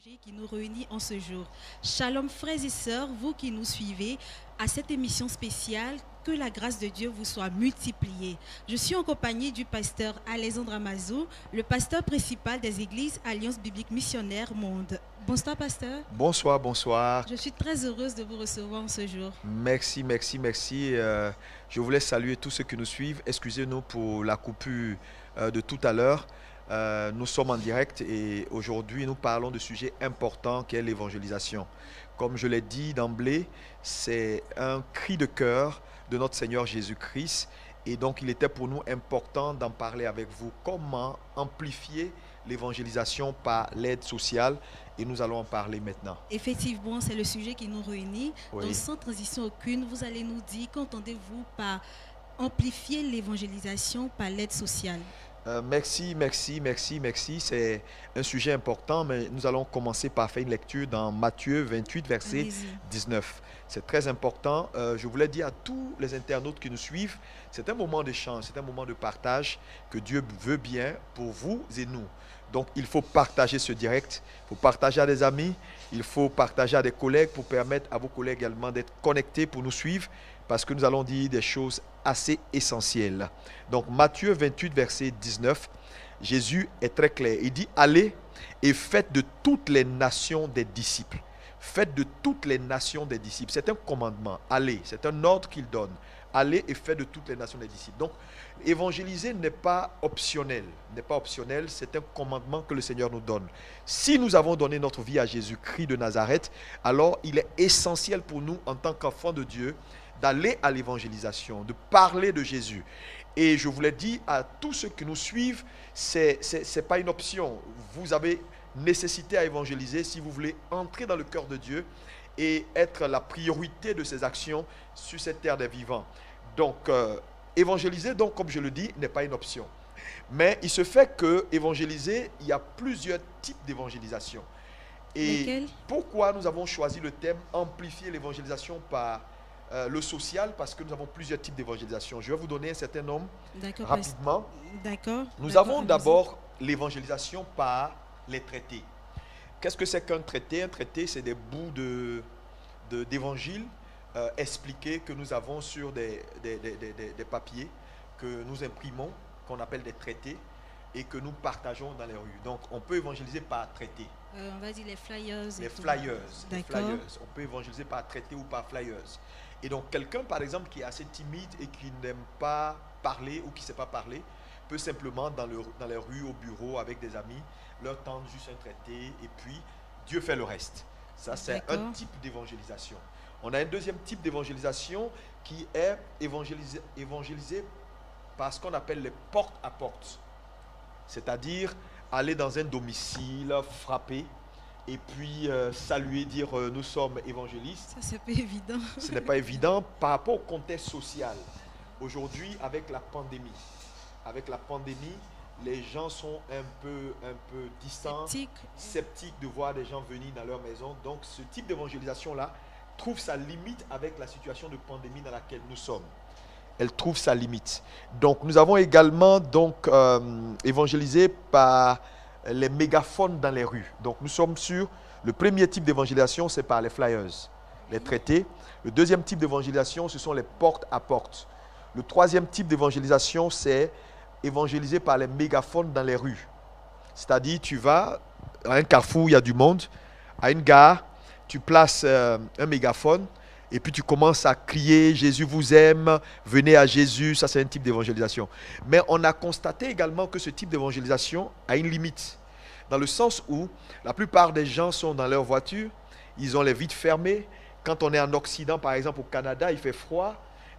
Sujet qui nous réunit en ce jour. Shalom frères et sœurs, vous qui nous suivez à cette émission spéciale, que la grâce de Dieu vous soit multipliée. Je suis en compagnie du pasteur Alexandre Amazou, le pasteur principal des églises Alliance Biblique Missionnaire Monde. Bonsoir pasteur. Bonsoir, bonsoir. Je suis très heureuse de vous recevoir en ce jour. Merci, merci, merci. Je voulais saluer tous ceux qui nous suivent. Excusez-nous pour la coupure de tout à l'heure. Nous sommes en direct et aujourd'hui nous parlons de sujet important qui est l'évangélisation. Comme je l'ai dit d'emblée, c'est un cri de cœur de notre Seigneur Jésus-Christ et donc il était pour nous important d'en parler avec vous. Comment amplifier l'évangélisation par l'aide sociale, et nous allons en parler maintenant. Effectivement, c'est le sujet qui nous réunit. Oui. Donc sans transition aucune, vous allez nous dire qu'entendez-vous par amplifier l'évangélisation par l'aide sociale. Merci. C'est un sujet important, mais nous allons commencer par faire une lecture dans Matthieu 28, verset Allez-y. 19. C'est très important. Je voulais dire à tous les internautes qui nous suivent, c'est un moment d'échange, c'est un moment de partage que Dieu veut bien pour vous et nous. Donc, il faut partager ce direct, il faut partager à des amis, il faut partager à des collègues pour permettre à vos collègues également d'être connectés pour nous suivre, parce que nous allons dire des choses assez essentielles. Donc, Matthieu 28, verset 19, Jésus est très clair. Il dit, allez et faites de toutes les nations des disciples. Faites de toutes les nations des disciples. C'est un commandement. Allez, c'est un ordre qu'il donne. Allez et faites de toutes les nations des disciples. Donc, évangéliser n'est pas optionnel. C'est un commandement que le Seigneur nous donne. Si nous avons donné notre vie à Jésus-Christ de Nazareth, alors il est essentiel pour nous, en tant qu'enfants de Dieu, d'aller à l'évangélisation, de parler de Jésus. Et je vous l'ai dit à tous ceux qui nous suivent, c'est pas une option. Vous avez nécessité à évangéliser si vous voulez entrer dans le cœur de Dieu et être la priorité de ses actions sur cette terre des vivants. Donc, évangéliser, donc, comme je le dis, n'est pas une option. Mais il se fait que évangéliser, il y a plusieurs types d'évangélisation. Et Lesquels? pourquoi nous avons choisi le thème amplifier l'évangélisation par le social? Parce que nous avons plusieurs types d'évangélisation. Je vais vous donner un certain nombre D'accord. rapidement. D'accord. Nous D'accord, avons allez-y. d'abord l'évangélisation par les traités. Qu'est-ce que c'est qu'un traité? Un traité, c'est des bouts d'évangile expliqués que nous avons sur des papiers que nous imprimons, qu'on appelle des traités, et que nous partageons dans les rues. Donc, on peut évangéliser par traité. On va dire les flyers. et Les tout. flyers. D'accord. On peut évangéliser par traité ou par flyers. Et donc, quelqu'un, par exemple, qui est assez timide et qui n'aime pas parler ou qui ne sait pas parler, peut simplement, dans les rues, au bureau, avec des amis, leur tendre juste un traité et puis Dieu fait le reste. Ça, c'est un D'accord. type d'évangélisation. On a un deuxième type d'évangélisation qui est évangélisé par ce qu'on appelle les porte à porte. C'est-à-dire aller dans un domicile, frapper et puis saluer, dire nous sommes évangélistes. Ça, c'est pas évident. Ce n'est pas évident par rapport au contexte social. Aujourd'hui, avec la pandémie, les gens sont un peu distants, sceptiques de voir des gens venir dans leur maison. Donc, ce type d'évangélisation-là trouve sa limite avec la situation de pandémie dans laquelle nous sommes. Elle trouve sa limite. Donc, nous avons également évangélisé par les mégaphones dans les rues. Donc, nous sommes sur le premier type d'évangélisation, c'est par les flyers, les traités. Le deuxième type d'évangélisation, ce sont les porte à porte. Le troisième type d'évangélisation, c'est évangéliser par les mégaphones dans les rues. C'est-à-dire, tu vas à un carrefour, il y a du monde, à une gare, tu places un mégaphone et puis tu commences à crier « Jésus vous aime, venez à Jésus ». Ça, c'est un type d'évangélisation. Mais on a constaté également que ce type d'évangélisation a une limite. Dans le sens où la plupart des gens sont dans leur voiture, ils ont les vitres fermées. Quand on est en Occident, par exemple au Canada, il fait froid.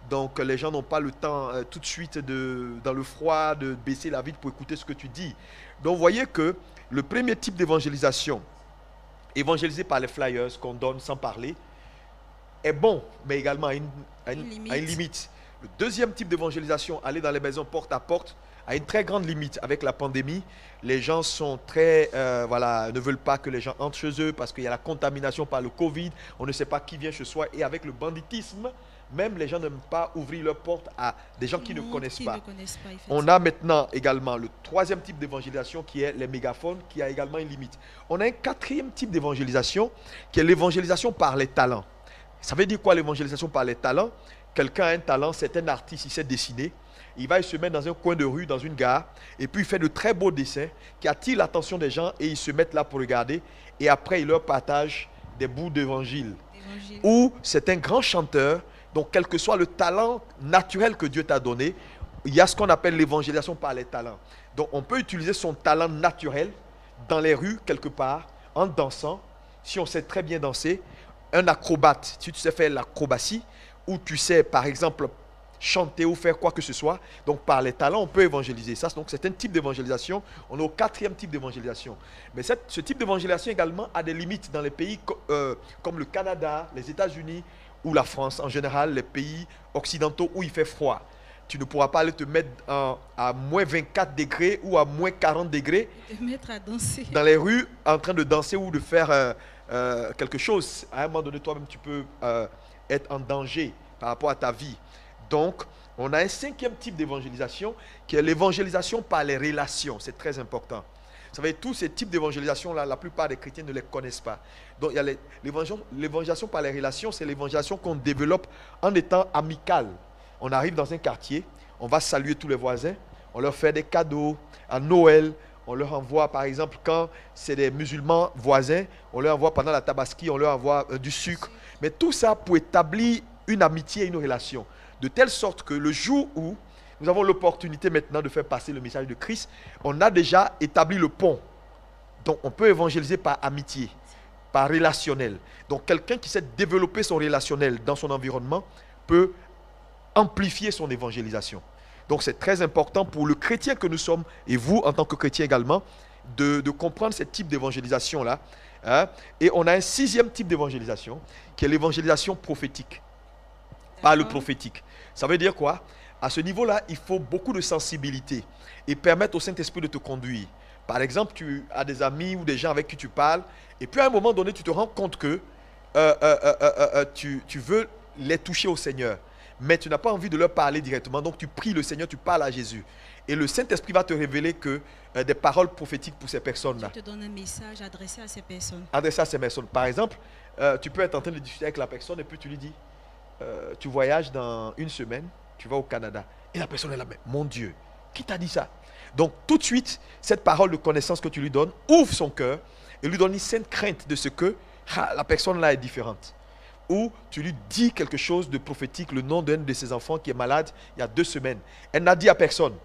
Donc les gens n'ont pas le temps tout de suite dans le froid de baisser la vitre pour écouter ce que tu dis. Donc vous voyez que le premier type d'évangélisation, évangélisé par les flyers qu'on donne sans parler, est bon, mais également à une limite. Le deuxième type d'évangélisation, aller dans les maisons porte à porte, a une très grande limite. Avec la pandémie, les gens sont ne veulent pas que les gens entrent chez eux parce qu'il y a la contamination par le Covid, on ne sait pas qui vient chez soi, et avec le banditisme Même les gens n'aiment pas ouvrir leurs portes à des gens qui ne connaissent pas. On a a maintenant également le troisième type d'évangélisation qui est les mégaphones, qui a également une limite. On a un quatrième type d'évangélisation qui est l'évangélisation par les talents. Ça veut dire quoi l'évangélisation par les talents? Quelqu'un a un talent, c'est un artiste, il sait dessiner. Il va se mettre dans un coin de rue, dans une gare, et puis il fait de très beaux dessins qui attirent l'attention des gens et ils se mettent là pour regarder. Et après, il leur partage des bouts d'évangile. Ou c'est un grand chanteur, donc quel que soit le talent naturel que Dieu t'a donné, il y a ce qu'on appelle l'évangélisation par les talents. Donc on peut utiliser son talent naturel dans les rues quelque part, en dansant, si on sait très bien danser. Un acrobate, si tu sais faire l'acrobatie, ou tu sais par exemple chanter ou faire quoi que ce soit, donc par les talents on peut évangéliser. Ça, donc c'est un type d'évangélisation. On est au quatrième type d'évangélisation. Mais ce type d'évangélisation également a des limites dans les pays comme le Canada, les États-Unis ou la France en général, les pays occidentaux où il fait froid. Tu ne pourras pas aller te mettre à moins 24 degrés ou à moins 40 degrés te mettre à danser dans les rues en train de danser ou de faire quelque chose. À un moment donné, toi-même, tu peux être en danger par rapport à ta vie. Donc, on a un cinquième type d'évangélisation qui est l'évangélisation par les relations. C'est très important. Vous savez, tous ces types d'évangélisation-là, la plupart des chrétiens ne les connaissent pas. Donc, il y a l'évangélisation par les relations, c'est l'évangélisation qu'on développe en étant amical. On arrive dans un quartier, on va saluer tous les voisins, on leur fait des cadeaux. À Noël, on leur envoie, par exemple, quand c'est des musulmans voisins, on leur envoie pendant la tabaski, on leur envoie du sucre. Mais tout ça pour établir une amitié et une relation. De telle sorte que le jour où nous avons l'opportunité maintenant de faire passer le message de Christ, on a déjà établi le pont. Donc on peut évangéliser par amitié, par relationnel. Donc quelqu'un qui sait développer son relationnel dans son environnement peut amplifier son évangélisation. Donc c'est très important pour le chrétien que nous sommes, et vous en tant que chrétien également, de comprendre ce type d'évangélisation-là. Hein? Et on a un sixième type d'évangélisation, qui est l'évangélisation prophétique. Par le prophétique. Ça veut dire quoi? À ce niveau-là, il faut beaucoup de sensibilité et permettre au Saint-Esprit de te conduire. Par exemple, tu as des amis ou des gens avec qui tu parles, et puis à un moment donné, tu te rends compte que tu veux les toucher au Seigneur, mais tu n'as pas envie de leur parler directement, donc tu pries le Seigneur, tu parles à Jésus. Et le Saint-Esprit va te révéler que des paroles prophétiques pour ces personnes-là. Tu te donnes un message adressé à ces personnes. Adressé à ces personnes. Par exemple, tu peux être en train de discuter avec la personne et puis tu lui dis, tu voyages dans une semaine, tu vas au Canada. Et la personne est là, mais mon Dieu, qui t'a dit ça? Donc tout de suite, cette parole de connaissance que tu lui donnes ouvre son cœur et lui donne une sainte crainte de ce que la personne là est différente. Ou tu lui dis quelque chose de prophétique, le nom d'un de ses enfants qui est malade il y a 2 semaines. Elle n'a dit à personne,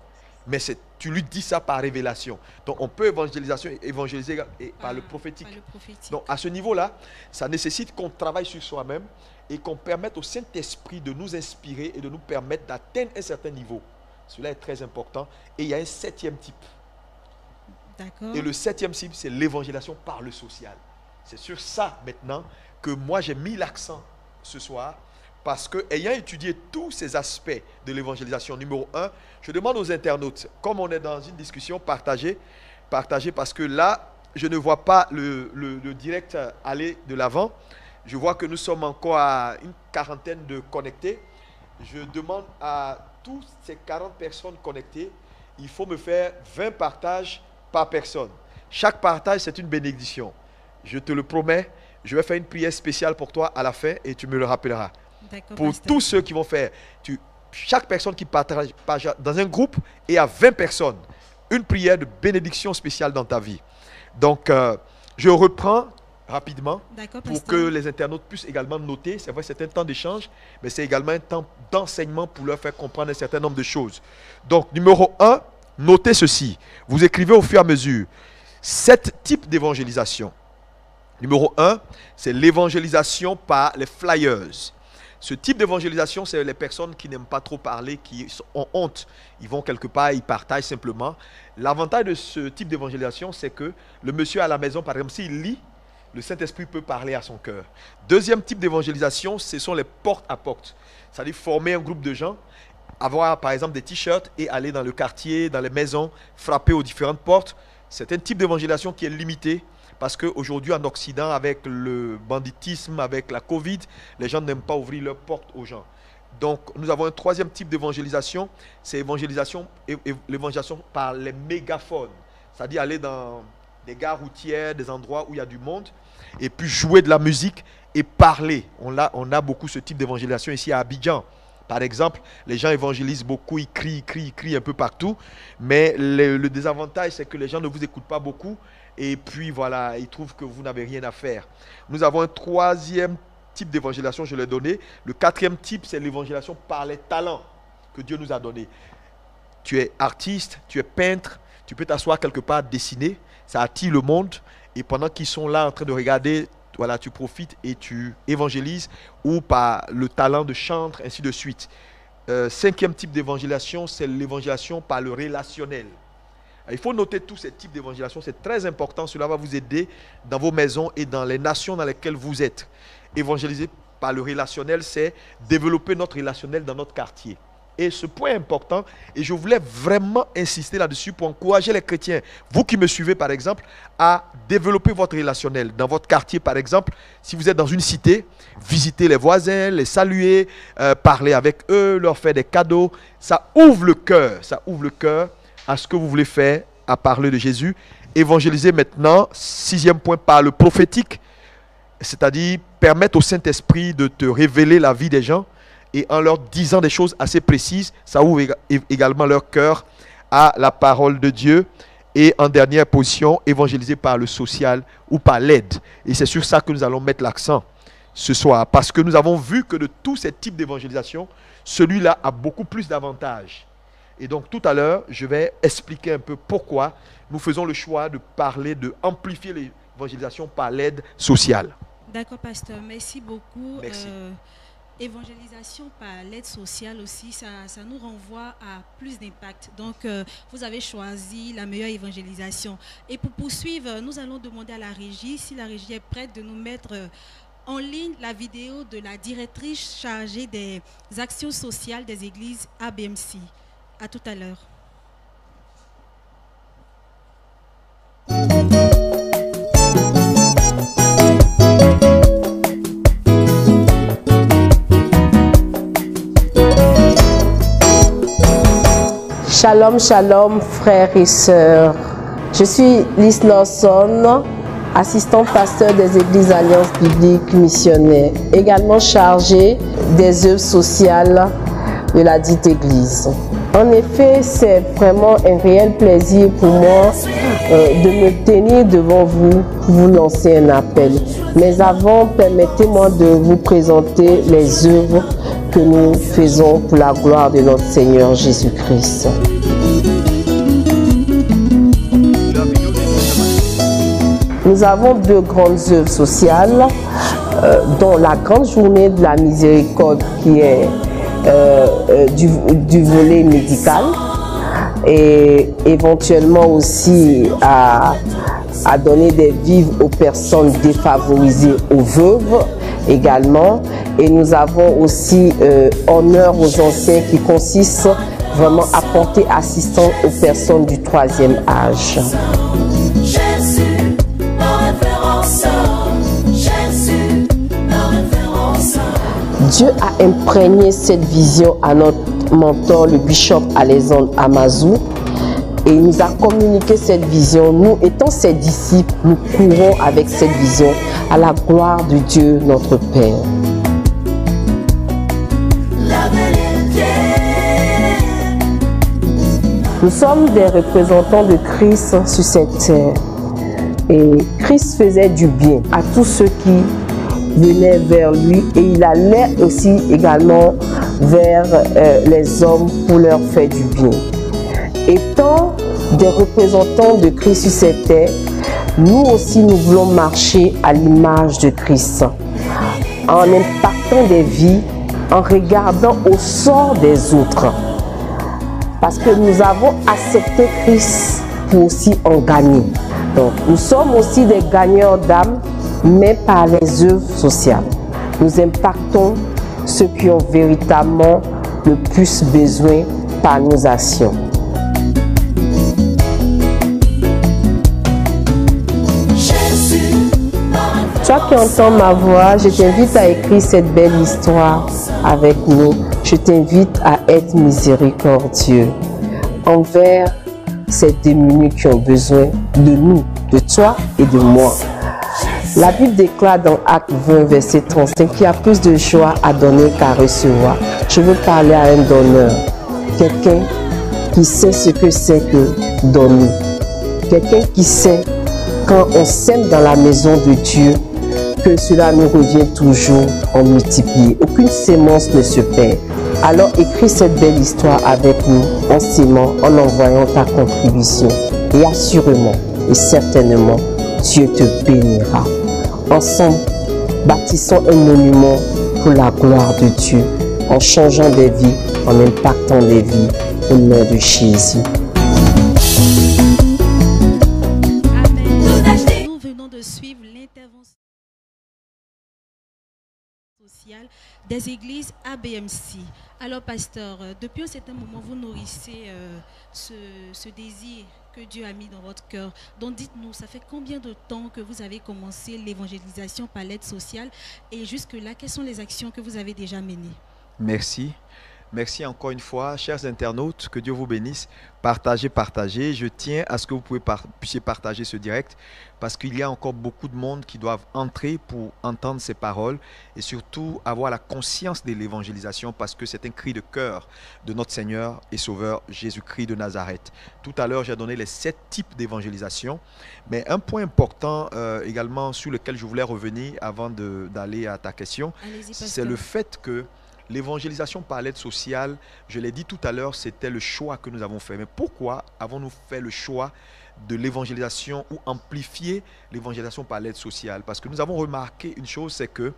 mais tu lui dis ça par révélation. Donc on peut évangéliser par le prophétique. Donc à ce niveau-là, ça nécessite qu'on travaille sur soi-même et qu'on permette au Saint-Esprit de nous inspirer et de nous permettre d'atteindre un certain niveau. Cela est très important. Et il y a un 7e type. D'accord. Et le 7e type, c'est l'évangélisation par le social. C'est sur ça maintenant que moi j'ai mis l'accent ce soir, parce que ayant étudié tous ces aspects de l'évangélisation, numéro 1, je demande aux internautes, comme on est dans une discussion, partagez, parce que là, je ne vois pas le direct aller de l'avant. Je vois que nous sommes encore à une quarantaine de connectés. Je demande à toutes ces 40 personnes connectées, il faut me faire 20 partages par personne. Chaque partage, c'est une bénédiction. Je te le promets, je vais faire une prière spéciale pour toi à la fin et tu me le rappelleras. Pour pasteur. Tous ceux qui vont faire, chaque personne qui partage dans un groupe et à 20 personnes, une prière de bénédiction spéciale dans ta vie. Donc, je reprends rapidement pour que les internautes puissent également noter. C'est vrai, c'est un temps d'échange, mais c'est également un temps d'enseignement pour leur faire comprendre un certain nombre de choses. Donc, numéro 1, notez ceci. Vous écrivez au fur et à mesure. 7 types d'évangélisation. Numéro 1, c'est l'évangélisation par les flyers. Ce type d'évangélisation, c'est les personnes qui n'aiment pas trop parler, qui ont honte. Ils vont quelque part, ils partagent simplement. L'avantage de ce type d'évangélisation, c'est que le monsieur à la maison, par exemple, s'il lit, le Saint-Esprit peut parler à son cœur. Deuxième type d'évangélisation, ce sont les porte à porte. C'est-à-dire former un groupe de gens, avoir par exemple des t-shirts et aller dans le quartier, dans les maisons, frapper aux différentes portes. C'est un type d'évangélisation qui est limité parce qu'aujourd'hui en Occident, avec le banditisme, avec la Covid, les gens n'aiment pas ouvrir leurs portes aux gens. Donc, nous avons un troisième type d'évangélisation, c'est l'évangélisation par les mégaphones. C'est-à-dire aller dans des gares routières, des endroits où il y a du monde, et puis jouer de la musique et parler. On a beaucoup ce type d'évangélisation ici à Abidjan. Par exemple, les gens évangélisent beaucoup, ils crient un peu partout, mais le désavantage, c'est que les gens ne vous écoutent pas beaucoup, et puis voilà, ils trouvent que vous n'avez rien à faire. Nous avons un troisième type d'évangélisation, je l'ai donné. Le quatrième type, c'est l'évangélisation par les talents que Dieu nous a donnés. Tu es artiste, tu es peintre, tu peux t'asseoir quelque part, dessiner, ça attire le monde, et pendant qu'ils sont là en train de regarder, voilà, tu profites et tu évangélises, ou par le talent de chantre, ainsi de suite. Cinquième type d'évangélisation, c'est l'évangélisation par le relationnel. Il faut noter tous ces types d'évangélisation, c'est très important, cela va vous aider dans vos maisons et dans les nations dans lesquelles vous êtes. Évangéliser par le relationnel, c'est développer notre relationnel dans notre quartier. Et ce point est important, et je voulais vraiment insister là-dessus pour encourager les chrétiens, vous qui me suivez par exemple, à développer votre relationnel. Dans votre quartier par exemple, si vous êtes dans une cité, visitez les voisins, les saluer, parler avec eux, leur faire des cadeaux. Ça ouvre le cœur à ce que vous voulez faire, à parler de Jésus. Évangéliser maintenant, sixième point, par le prophétique, c'est-à-dire permettre au Saint-Esprit de te révéler la vie des gens, et en leur disant des choses assez précises, ça ouvre également leur cœur à la parole de Dieu. Et en dernière position, évangéliser par le social ou par l'aide. Et c'est sur ça que nous allons mettre l'accent ce soir, parce que nous avons vu que de tous ces types d'évangélisation, celui-là a beaucoup plus d'avantages. Et donc tout à l'heure, je vais expliquer un peu pourquoi nous faisons le choix de parler, de amplifier l'évangélisation par l'aide sociale. D'accord, pasteur. Merci beaucoup. Merci. Évangélisation par l'aide sociale aussi, ça nous renvoie à plus d'impact. Donc, vous avez choisi la meilleure évangélisation. Et pour poursuivre, nous allons demander à la régie, si la régie est prête, de nous mettre en ligne la vidéo de la directrice chargée des actions sociales des églises ABMC. À tout à l'heure. Shalom, shalom, frères et sœurs. Je suis Lys Lawson, assistante pasteur des Églises Alliance Biblique Missionnaire, également chargée des œuvres sociales de la dite Église. En effet, c'est vraiment un réel plaisir pour moi de me tenir devant vous pour vous lancer un appel. Mais avant, permettez-moi de vous présenter les œuvres que nous faisons pour la gloire de notre Seigneur Jésus-Christ. Nous avons deux grandes œuvres sociales, dont la grande journée de la miséricorde qui est du volet médical, et éventuellement aussi à donner des vivres aux personnes défavorisées, aux veuves également. Et nous avons aussi honneur aux anciens qui consiste vraiment à porter assistance aux personnes du troisième âge. Jésus, ma référence. Jésus, ma référence. Dieu a imprégné cette vision à notre mentor, le bishop Alexandre Amazou, et il nous a communiqué cette vision. Nous, étant ses disciples, nous courons avec cette vision à la gloire de Dieu, notre Père. Nous sommes des représentants de Christ sur cette terre. Et Christ faisait du bien à tous ceux qui venaient vers lui, et il allait aussi également vers les hommes pour leur faire du bien. Étant des représentants de Christ sur cette terre, nous aussi nous voulons marcher à l'image de Christ, en impactant des vies, en regardant au sort des autres. Parce que nous avons accepté Christ pour aussi en gagner. Donc nous sommes aussi des gagneurs d'âme, mais par les œuvres sociales. Nous impactons ceux qui ont véritablement le plus besoin par nos actions. Toi qui entends ma voix, je t'invite à écrire cette belle histoire avec nous, je t'invite à être miséricordieux envers ces démunis qui ont besoin de nous, de toi et de moi. La Bible déclare dans Actes 20, verset 35, qu'il y a plus de joie à donner qu'à recevoir. Je veux parler à un donneur, quelqu'un qui sait ce que c'est que donner, quelqu'un qui sait quand on sème dans la maison de Dieu, que cela nous revient toujours en multiplié. Aucune sémence ne se perd. Alors écris cette belle histoire avec nous, en s'aimant, en envoyant ta contribution. Et assurément, et certainement, Dieu te bénira. Ensemble, bâtissons un monument pour la gloire de Dieu, en changeant des vies, en impactant des vies, au nom de Jésus. Amen. Nous venons de suivre l'intervention sociale des églises ABMC. Alors, pasteur, depuis un certain moment, vous nourrissez ce désir que Dieu a mis dans votre cœur. Donc, dites-nous, ça fait combien de temps que vous avez commencé l'évangélisation par l'aide sociale et jusque-là, quelles sont les actions que vous avez déjà menées? Merci. Merci encore une fois, chers internautes, que Dieu vous bénisse. Partagez, partagez. Je tiens à ce que vous puissiez partager ce direct parce qu'il y a encore beaucoup de monde qui doivent entrer pour entendre ces paroles et surtout avoir la conscience de l'évangélisation parce que c'est un cri de cœur de notre Seigneur et Sauveur Jésus-Christ de Nazareth. Tout à l'heure, j'ai donné les 7 types d'évangélisation, mais un point important également sur lequel je voulais revenir avant d'aller à ta question, c'est le fait que l'évangélisation par l'aide sociale, je l'ai dit tout à l'heure, c'était le choix que nous avons fait. Mais pourquoi avons-nous fait le choix de l'évangélisation ou amplifier l'évangélisation par l'aide sociale? Parce que nous avons remarqué une chose, c'est que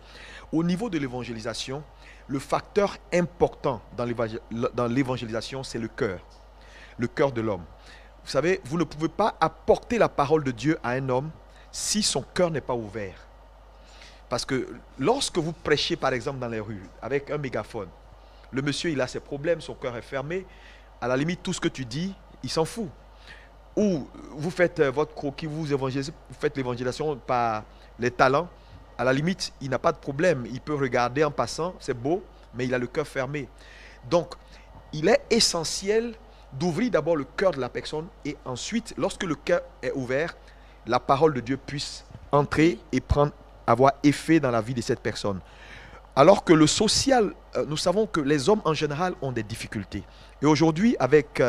au niveau de l'évangélisation, le facteur important dans l'évangélisation, c'est le cœur de l'homme. Vous savez, vous ne pouvez pas apporter la parole de Dieu à un homme si son cœur n'est pas ouvert. Parce que lorsque vous prêchez, par exemple, dans les rues, avec un mégaphone, le monsieur, il a ses problèmes, son cœur est fermé. À la limite, tout ce que tu dis, il s'en fout. Ou vous faites votre croquis, vous faites l'évangélisation par les talents. À la limite, il n'a pas de problème. Il peut regarder en passant, c'est beau, mais il a le cœur fermé. Donc, il est essentiel d'ouvrir d'abord le cœur de la personne et ensuite, lorsque le cœur est ouvert, la parole de Dieu puisse entrer et avoir effet dans la vie de cette personne. Alors que le social, nous savons que les hommes en général ont des difficultés. Et aujourd'hui, avec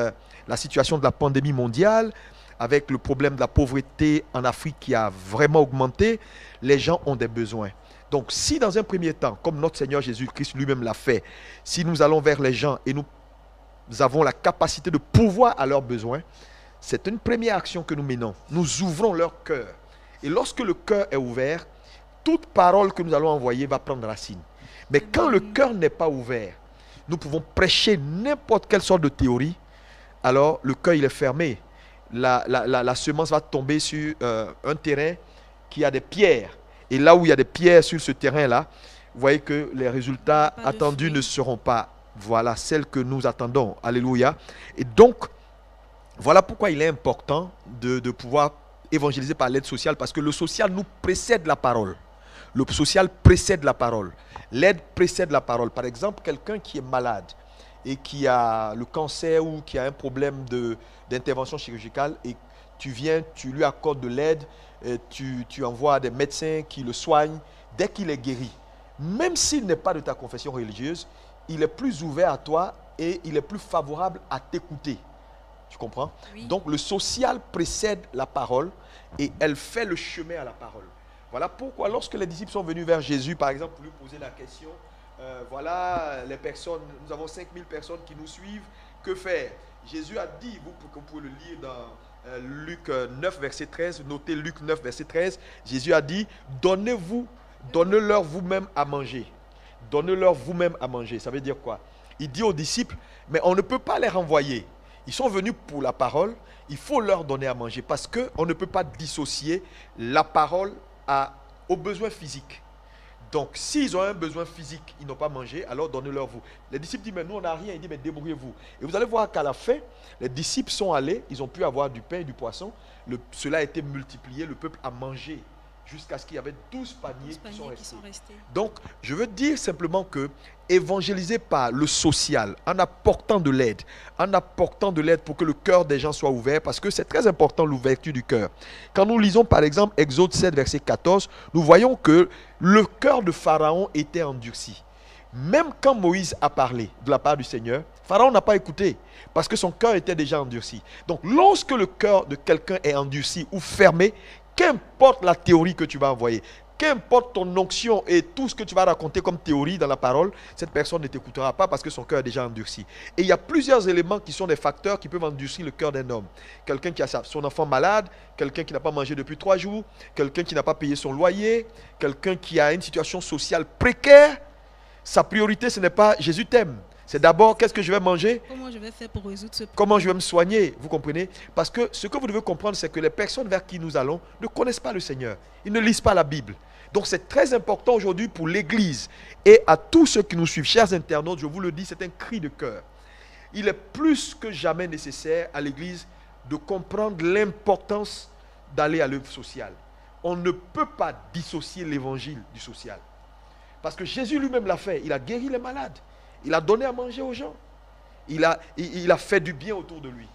la situation de la pandémie mondiale, avec le problème de la pauvreté en Afrique qui a vraiment augmenté, les gens ont des besoins. Donc si dans un premier temps, comme notre Seigneur Jésus-Christ lui-même l'a fait, si nous allons vers les gens et nous avons la capacité de pourvoir à leurs besoins, c'est une première action que nous menons. Nous ouvrons leur cœur. Et lorsque le cœur est ouvert, toute parole que nous allons envoyer va prendre racine. Mais quand le cœur n'est pas ouvert, nous pouvons prêcher n'importe quelle sorte de théorie, alors le cœur il est fermé. La semence va tomber sur un terrain qui a des pierres. Et là où il y a des pierres sur ce terrain-là, vous voyez que les résultats attendus ne seront pas, voilà, celles que nous attendons. Alléluia. Et donc, voilà pourquoi il est important de pouvoir évangéliser par l'aide sociale, parce que le social nous précède la parole. Le social précède la parole. L'aide précède la parole. Par exemple, quelqu'un qui est malade et qui a le cancer ou qui a un problème d'intervention chirurgicale et tu viens, tu lui accordes de l'aide, tu envoies des médecins qui le soignent. Dès qu'il est guéri, même s'il n'est pas de ta confession religieuse, il est plus ouvert à toi et il est plus favorable à t'écouter. Tu comprends? Oui. Donc le social précède la parole et elle fait le chemin à la parole. Voilà pourquoi lorsque les disciples sont venus vers Jésus, par exemple, pour lui poser la question, voilà les personnes, nous avons 5000 personnes qui nous suivent, que faire? Jésus a dit, vous pouvez le lire dans Luc 9, verset 13, notez Luc 9, verset 13, Jésus a dit, donnez-leur vous-même à manger. Donnez-leur vous-même à manger. Ça veut dire quoi? Il dit aux disciples, mais on ne peut pas les renvoyer. Ils sont venus pour la parole, il faut leur donner à manger parce qu'on ne peut pas dissocier la parole aux besoins physiques. Donc, s'ils ont un besoin physique, ils n'ont pas mangé, alors donnez-leur vous. Les disciples disent, mais nous on n'a rien. Il dit, mais débrouillez-vous. Et vous allez voir qu'à la fin, les disciples sont allés, ils ont pu avoir du pain et du poisson. Cela a été multiplié, le peuple a mangé jusqu'à ce qu'il y avait 12 paniers qui sont restés. Donc, je veux dire simplement que évangéliser par le social, en apportant de l'aide pour que le cœur des gens soit ouvert, parce que c'est très important l'ouverture du cœur. Quand nous lisons par exemple Exode 7, verset 14, nous voyons que le cœur de Pharaon était endurci. Même quand Moïse a parlé de la part du Seigneur, Pharaon n'a pas écouté parce que son cœur était déjà endurci. Donc lorsque le cœur de quelqu'un est endurci ou fermé, qu'importe la théorie que tu vas envoyer, qu'importe ton onction et tout ce que tu vas raconter comme théorie dans la parole, cette personne ne t'écoutera pas parce que son cœur est déjà endurci. Et il y a plusieurs éléments qui sont des facteurs qui peuvent endurcir le cœur d'un homme. Quelqu'un qui a son enfant malade, quelqu'un qui n'a pas mangé depuis 3 jours, quelqu'un qui n'a pas payé son loyer, quelqu'un qui a une situation sociale précaire. Sa priorité, ce n'est pas Jésus t'aime. C'est d'abord, qu'est-ce que je vais manger? Comment je vais faire pour résoudre ce problème? Comment je vais me soigner? Vous comprenez? Parce que ce que vous devez comprendre, c'est que les personnes vers qui nous allons ne connaissent pas le Seigneur. Ils ne lisent pas la Bible. Donc c'est très important aujourd'hui pour l'Église et à tous ceux qui nous suivent, chers internautes, je vous le dis, c'est un cri de cœur. Il est plus que jamais nécessaire à l'Église de comprendre l'importance d'aller à l'œuvre sociale. On ne peut pas dissocier l'évangile du social. Parce que Jésus lui-même l'a fait. Il a guéri les malades. Il a donné à manger aux gens. Il a fait du bien autour de lui.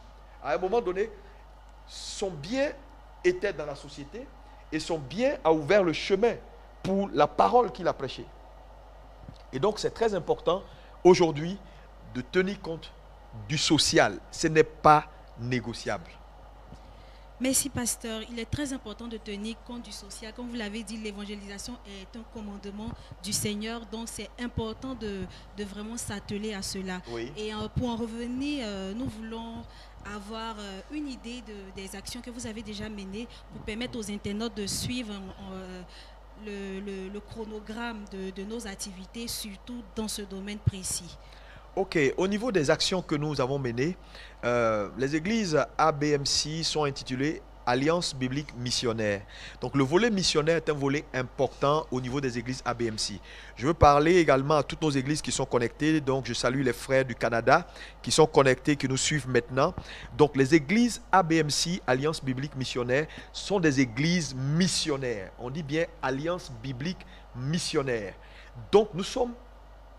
À un moment donné, son bien était dans la société et son bien a ouvert le chemin pour la parole qu'il a prêchée. Et donc, c'est très important aujourd'hui de tenir compte du social. Ce n'est pas négociable. Merci, pasteur. Il est très important de tenir compte du social. Comme vous l'avez dit, l'évangélisation est un commandement du Seigneur. Donc, c'est important de vraiment s'atteler à cela. Oui. Et pour en revenir, nous voulons avoir une idée des actions que vous avez déjà menées pour permettre aux internautes de suivre le chronogramme de nos activités, surtout dans ce domaine précis. Ok, au niveau des actions que nous avons menées, les églises ABMC sont intitulées Alliance biblique missionnaire. Donc le volet missionnaire est un volet important au niveau des églises ABMC. Je veux parler également à toutes nos églises qui sont connectées. Donc je salue les frères du Canada qui sont connectés, qui nous suivent maintenant. Donc les églises ABMC, Alliance biblique missionnaire, sont des églises missionnaires. On dit bien Alliance biblique missionnaire. Donc nous sommes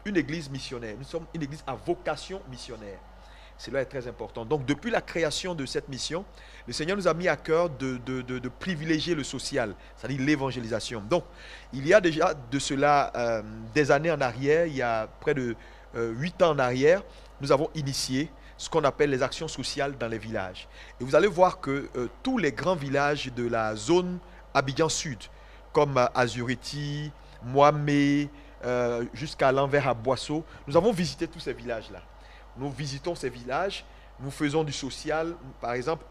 une église missionnaire. Nous sommes une église à vocation missionnaire. Cela est très important. Donc, depuis la création de cette mission, le Seigneur nous a mis à cœur de privilégier le social, c'est-à-dire l'évangélisation. Donc, il y a déjà de cela des années en arrière, il y a près de 8 ans en arrière, nous avons initié ce qu'on appelle les actions sociales dans les villages. Et vous allez voir que tous les grands villages de la zone Abidjan Sud, comme Azuriti, Moamé, jusqu'à l'Anvers à Boisseau, nous avons visité tous ces villages-là. Nous visitons ces villages, nous faisons du social, par exemple,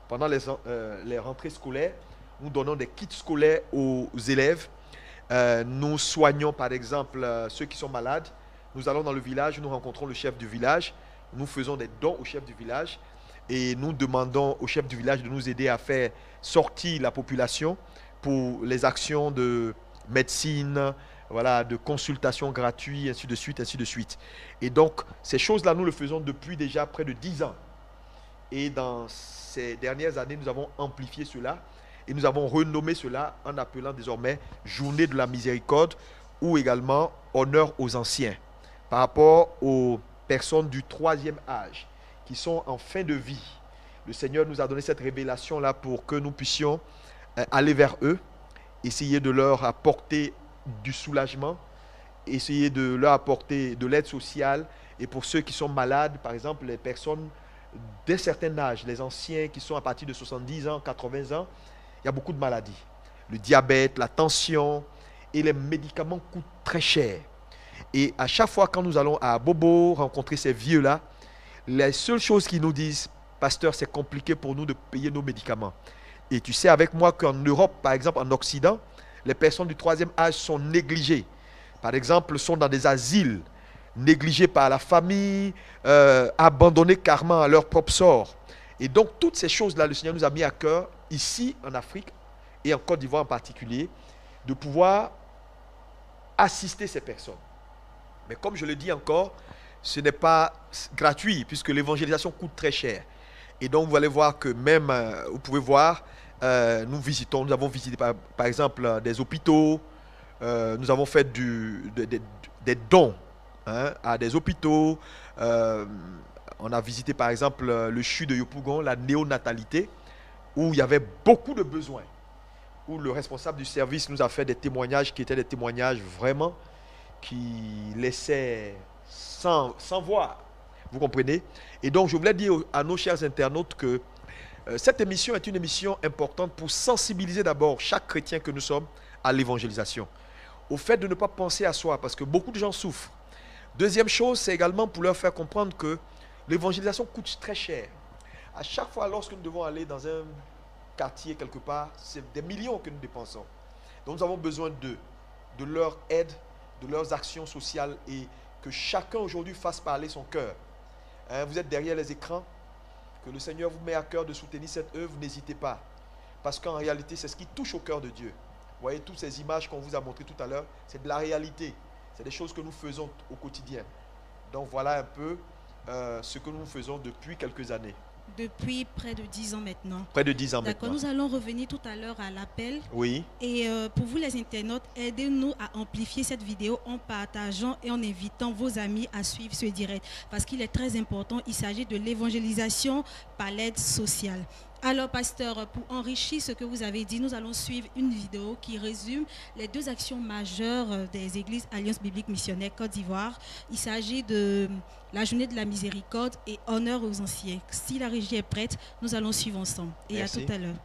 pendant les rentrées scolaires, nous donnons des kits scolaires aux élèves, nous soignons par exemple ceux qui sont malades, nous allons dans le village, nous rencontrons le chef du village, nous faisons des dons au chef du village et nous demandons au chef du village de nous aider à faire sortir la population pour les actions de médecine, voilà, de consultation gratuite, ainsi de suite, ainsi de suite. Et donc, ces choses-là, nous le faisons depuis déjà près de 10 ans. Et dans ces dernières années, nous avons amplifié cela et nous avons renommé cela en appelant désormais Journée de la Miséricorde ou également Honneur aux Anciens par rapport aux personnes du 3e âge qui sont en fin de vie. Le Seigneur nous a donné cette révélation-là pour que nous puissions aller vers eux, essayer de leur apporter du soulagement, essayer de leur apporter de l'aide sociale. Et pour ceux qui sont malades, par exemple les personnes d'un certain âge, les anciens qui sont à partir de 70 ans, 80 ans, il y a beaucoup de maladies. Le diabète, la tension et les médicaments coûtent très cher. Et à chaque fois quand nous allons à Bobo rencontrer ces vieux-là, les seules choses qu'ils nous disent, pasteur, c'est compliqué pour nous de payer nos médicaments. Et tu sais avec moi qu'en Europe, par exemple en Occident, les personnes du 3e âge sont négligées. Par exemple, sont dans des asiles, négligées par la famille, abandonnées carrément à leur propre sort. Et donc, toutes ces choses-là, le Seigneur nous a mis à cœur, ici, en Afrique, et en Côte d'Ivoire en particulier, de pouvoir assister ces personnes. Mais comme je le dis encore, ce n'est pas gratuit, puisque l'évangélisation coûte très cher. Et donc, vous allez voir que même, vous pouvez voir, nous avons visité par exemple des hôpitaux, nous avons fait des dons à des hôpitaux. On a visité par exemple le CHU de Yopougon, la néonatalité, où il y avait beaucoup de besoins, où le responsable du service nous a fait des témoignages qui étaient des témoignages vraiment qui laissaient sans voix. Vous comprenez? Et donc, je voulais dire à nos chers internautes que cette émission est une émission importante pour sensibiliser d'abord chaque chrétien que nous sommes à l'évangélisation, au fait de ne pas penser à soi, parce que beaucoup de gens souffrent. Deuxième chose, c'est également pour leur faire comprendre que l'évangélisation coûte très cher. À chaque fois, lorsque nous devons aller dans un quartier quelque part, c'est des millions que nous dépensons. Donc, nous avons besoin de leur aide, de leurs actions sociales, et que chacun aujourd'hui fasse parler son cœur. Vous êtes derrière les écrans, que le Seigneur vous met à cœur de soutenir cette œuvre, n'hésitez pas. Parce qu'en réalité, c'est ce qui touche au cœur de Dieu. Vous voyez, toutes ces images qu'on vous a montrées tout à l'heure, c'est de la réalité. C'est des choses que nous faisons au quotidien. Donc voilà un peu ce que nous faisons depuis quelques années. Depuis près de 10 ans maintenant. Près de 10 ans maintenant. D'accord, nous allons revenir tout à l'heure à l'appel. Oui. Et pour vous les internautes, aidez-nous à amplifier cette vidéo en partageant et en invitant vos amis à suivre ce direct. Parce qu'il est très important, il s'agit de l'évangélisation par l'aide sociale. Alors, pasteur, pour enrichir ce que vous avez dit, nous allons suivre une vidéo qui résume les deux actions majeures des églises Alliance Biblique Missionnaire Côte d'Ivoire. Il s'agit de la journée de la miséricorde et honneur aux anciens. Si la régie est prête, nous allons suivre ensemble. Et merci. À tout à l'heure.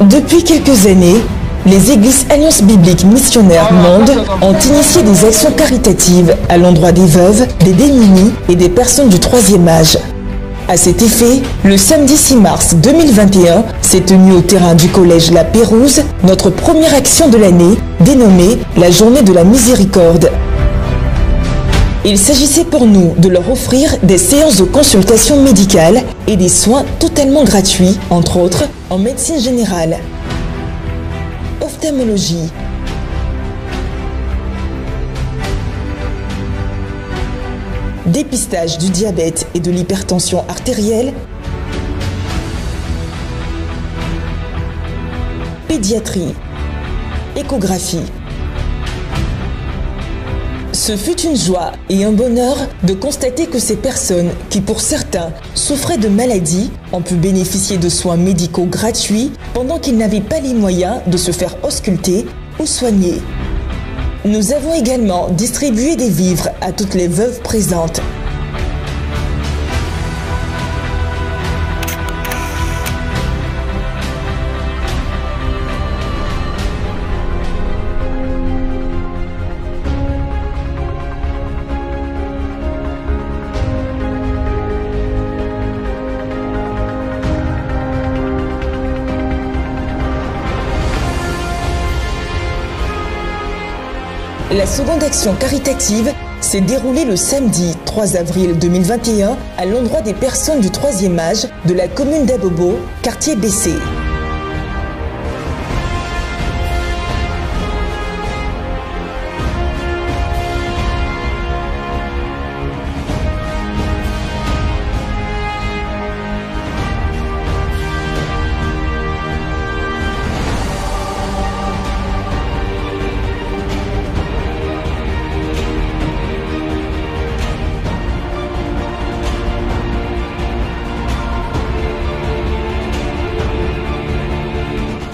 Depuis quelques années, les églises Alliance Biblique Missionnaire Monde ont initié des actions caritatives à l'endroit des veuves, des démunis et des personnes du troisième âge. À cet effet, le samedi 6 mars 2021 s'est tenue au terrain du collège La Pérouse notre première action de l'année, dénommée la Journée de la Miséricorde. Il s'agissait pour nous de leur offrir des séances de consultation médicale et des soins totalement gratuits, entre autres en médecine générale, ophtalmologie, dépistage du diabète et de l'hypertension artérielle, pédiatrie, échographie. Ce fut une joie et un bonheur de constater que ces personnes qui pour certains souffraient de maladies ont pu bénéficier de soins médicaux gratuits pendant qu'ils n'avaient pas les moyens de se faire ausculter ou soigner. Nous avons également distribué des vivres à toutes les veuves présentes. La seconde action caritative s'est déroulée le samedi 3 avril 2021 à l'endroit des personnes du troisième âge de la commune d'Abobo, quartier Bessé.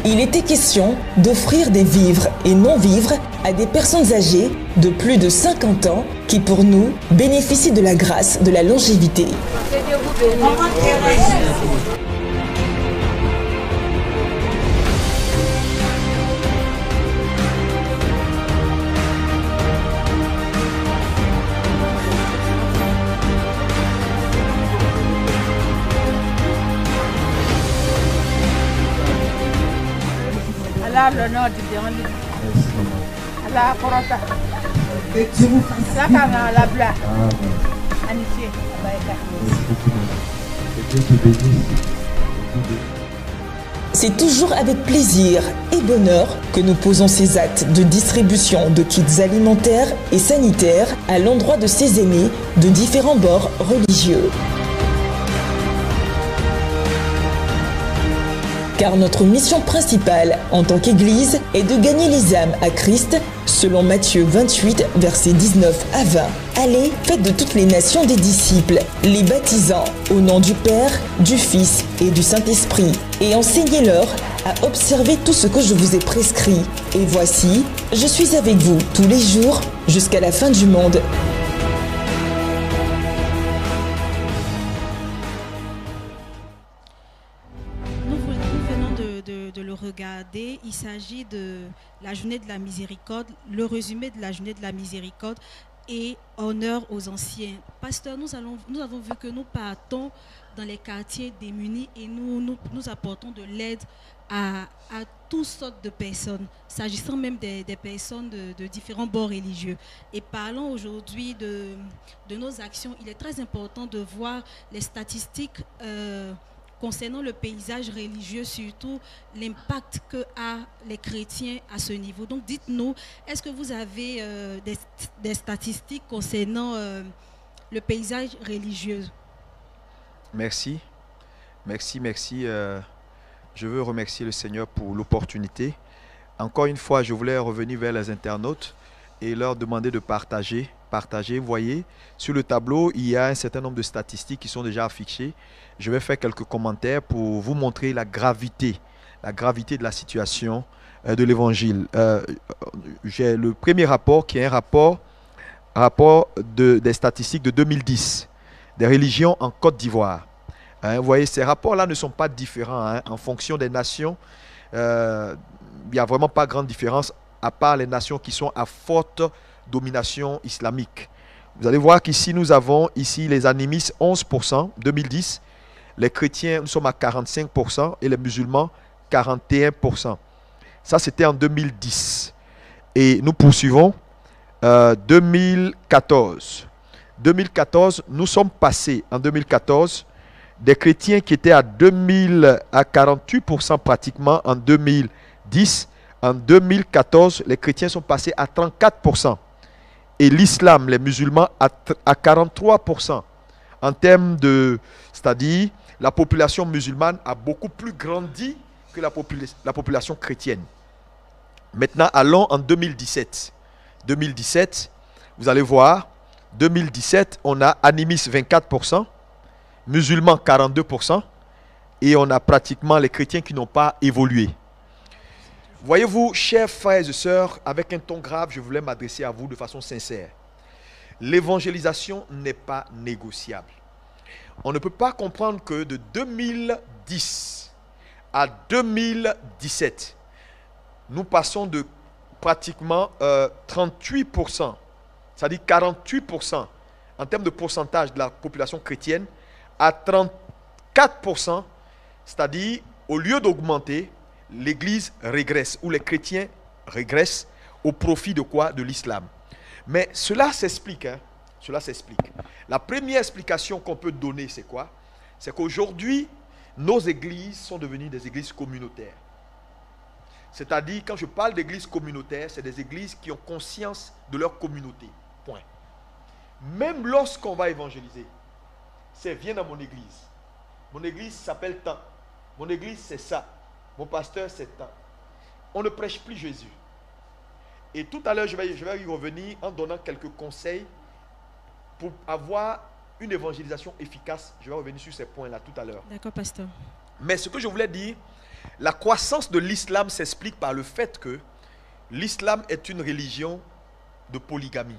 Il était question d'offrir des vivres et non-vivres à des personnes âgées de plus de 50 ans qui, pour nous, bénéficient de la grâce de la longévité. Le nom du Dieu. Allah Korota. La Kana, la Bla. Anifié. C'est toujours avec plaisir et bonheur que nous posons ces actes de distribution de kits alimentaires et sanitaires à l'endroit de ces aînés de différents bords religieux. car notre mission principale en tant qu'Église est de gagner les âmes à Christ, selon Matthieu 28, versets 19 à 20. Allez, faites de toutes les nations des disciples, les baptisant au nom du Père, du Fils et du Saint-Esprit, et enseignez-leur à observer tout ce que je vous ai prescrit. Et voici, je suis avec vous tous les jours jusqu'à la fin du monde. De le regarder. Il s'agit de la journée de la miséricorde, le résumé de la journée de la miséricorde et honneur aux anciens. Pasteur, nous avons vu que nous partons dans les quartiers démunis et nous apportons de l'aide à toutes sortes de personnes, s'agissant même des personnes de différents bords religieux. Et parlons aujourd'hui de nos actions. Il est très important de voir les statistiques concernant le paysage religieux, surtout l'impact que a les chrétiens à ce niveau. Donc dites-nous, est-ce que vous avez des statistiques concernant le paysage religieux? Merci. Je veux remercier le Seigneur pour l'opportunité. Encore une fois, je voulais revenir vers les internautes et leur demander de partager. Vous voyez, sur le tableau, il y a un certain nombre de statistiques qui sont déjà affichées. Je vais faire quelques commentaires pour vous montrer la gravité de la situation de l'évangile. J'ai le premier rapport qui est un rapport des statistiques de 2010, des religions en Côte d'Ivoire. Vous voyez, ces rapports-là ne sont pas différents en fonction des nations. Il n'y a vraiment pas grande différence, à part les nations qui sont à forte domination islamique. Vous allez voir qu'ici, nous avons ici les animistes 11%, 2010. Les chrétiens, nous sommes à 45% et les musulmans, 41%. Ça, c'était en 2010. Et nous poursuivons 2014. 2014, nous sommes passés en 2014 des chrétiens qui étaient à 48% pratiquement en 2010. En 2014, les chrétiens sont passés à 34%. Et l'islam, les musulmans, à 43%. En termes de... C'est-à-dire, la population musulmane a beaucoup plus grandi que la population chrétienne. Maintenant, allons en 2017. 2017, vous allez voir, 2017, on a animistes 24%, musulmans 42%, et on a pratiquement les chrétiens qui n'ont pas évolué. Voyez-vous, chers frères et sœurs, avec un ton grave, je voulais m'adresser à vous de façon sincère. L'évangélisation n'est pas négociable. On ne peut pas comprendre que de 2010 à 2017, nous passons de pratiquement 38%, c'est-à-dire 48% en termes de pourcentage de la population chrétienne, à 34%, c'est-à-dire au lieu d'augmenter, l'Église régresse, ou les chrétiens régressent au profit de quoi? De l'islam. Mais cela s'explique. Cela s'explique. La première explication qu'on peut donner, c'est quoi? C'est qu'aujourd'hui, nos églises sont devenues des églises communautaires. C'est-à-dire, quand je parle d'églises communautaires, c'est des églises qui ont conscience de leur communauté. Point. Même lorsqu'on va évangéliser, c'est viens dans mon église. Mon église s'appelle tant. Mon église, c'est ça. Mon pasteur, c'est tant. On ne prêche plus Jésus. Et tout à l'heure, je vais y revenir en donnant quelques conseils pour avoir une évangélisation efficace. Je vais revenir sur ces points-là tout à l'heure. D'accord, pasteur. Mais ce que je voulais dire, la croissance de l'islam s'explique par le fait que l'islam est une religion de polygamie.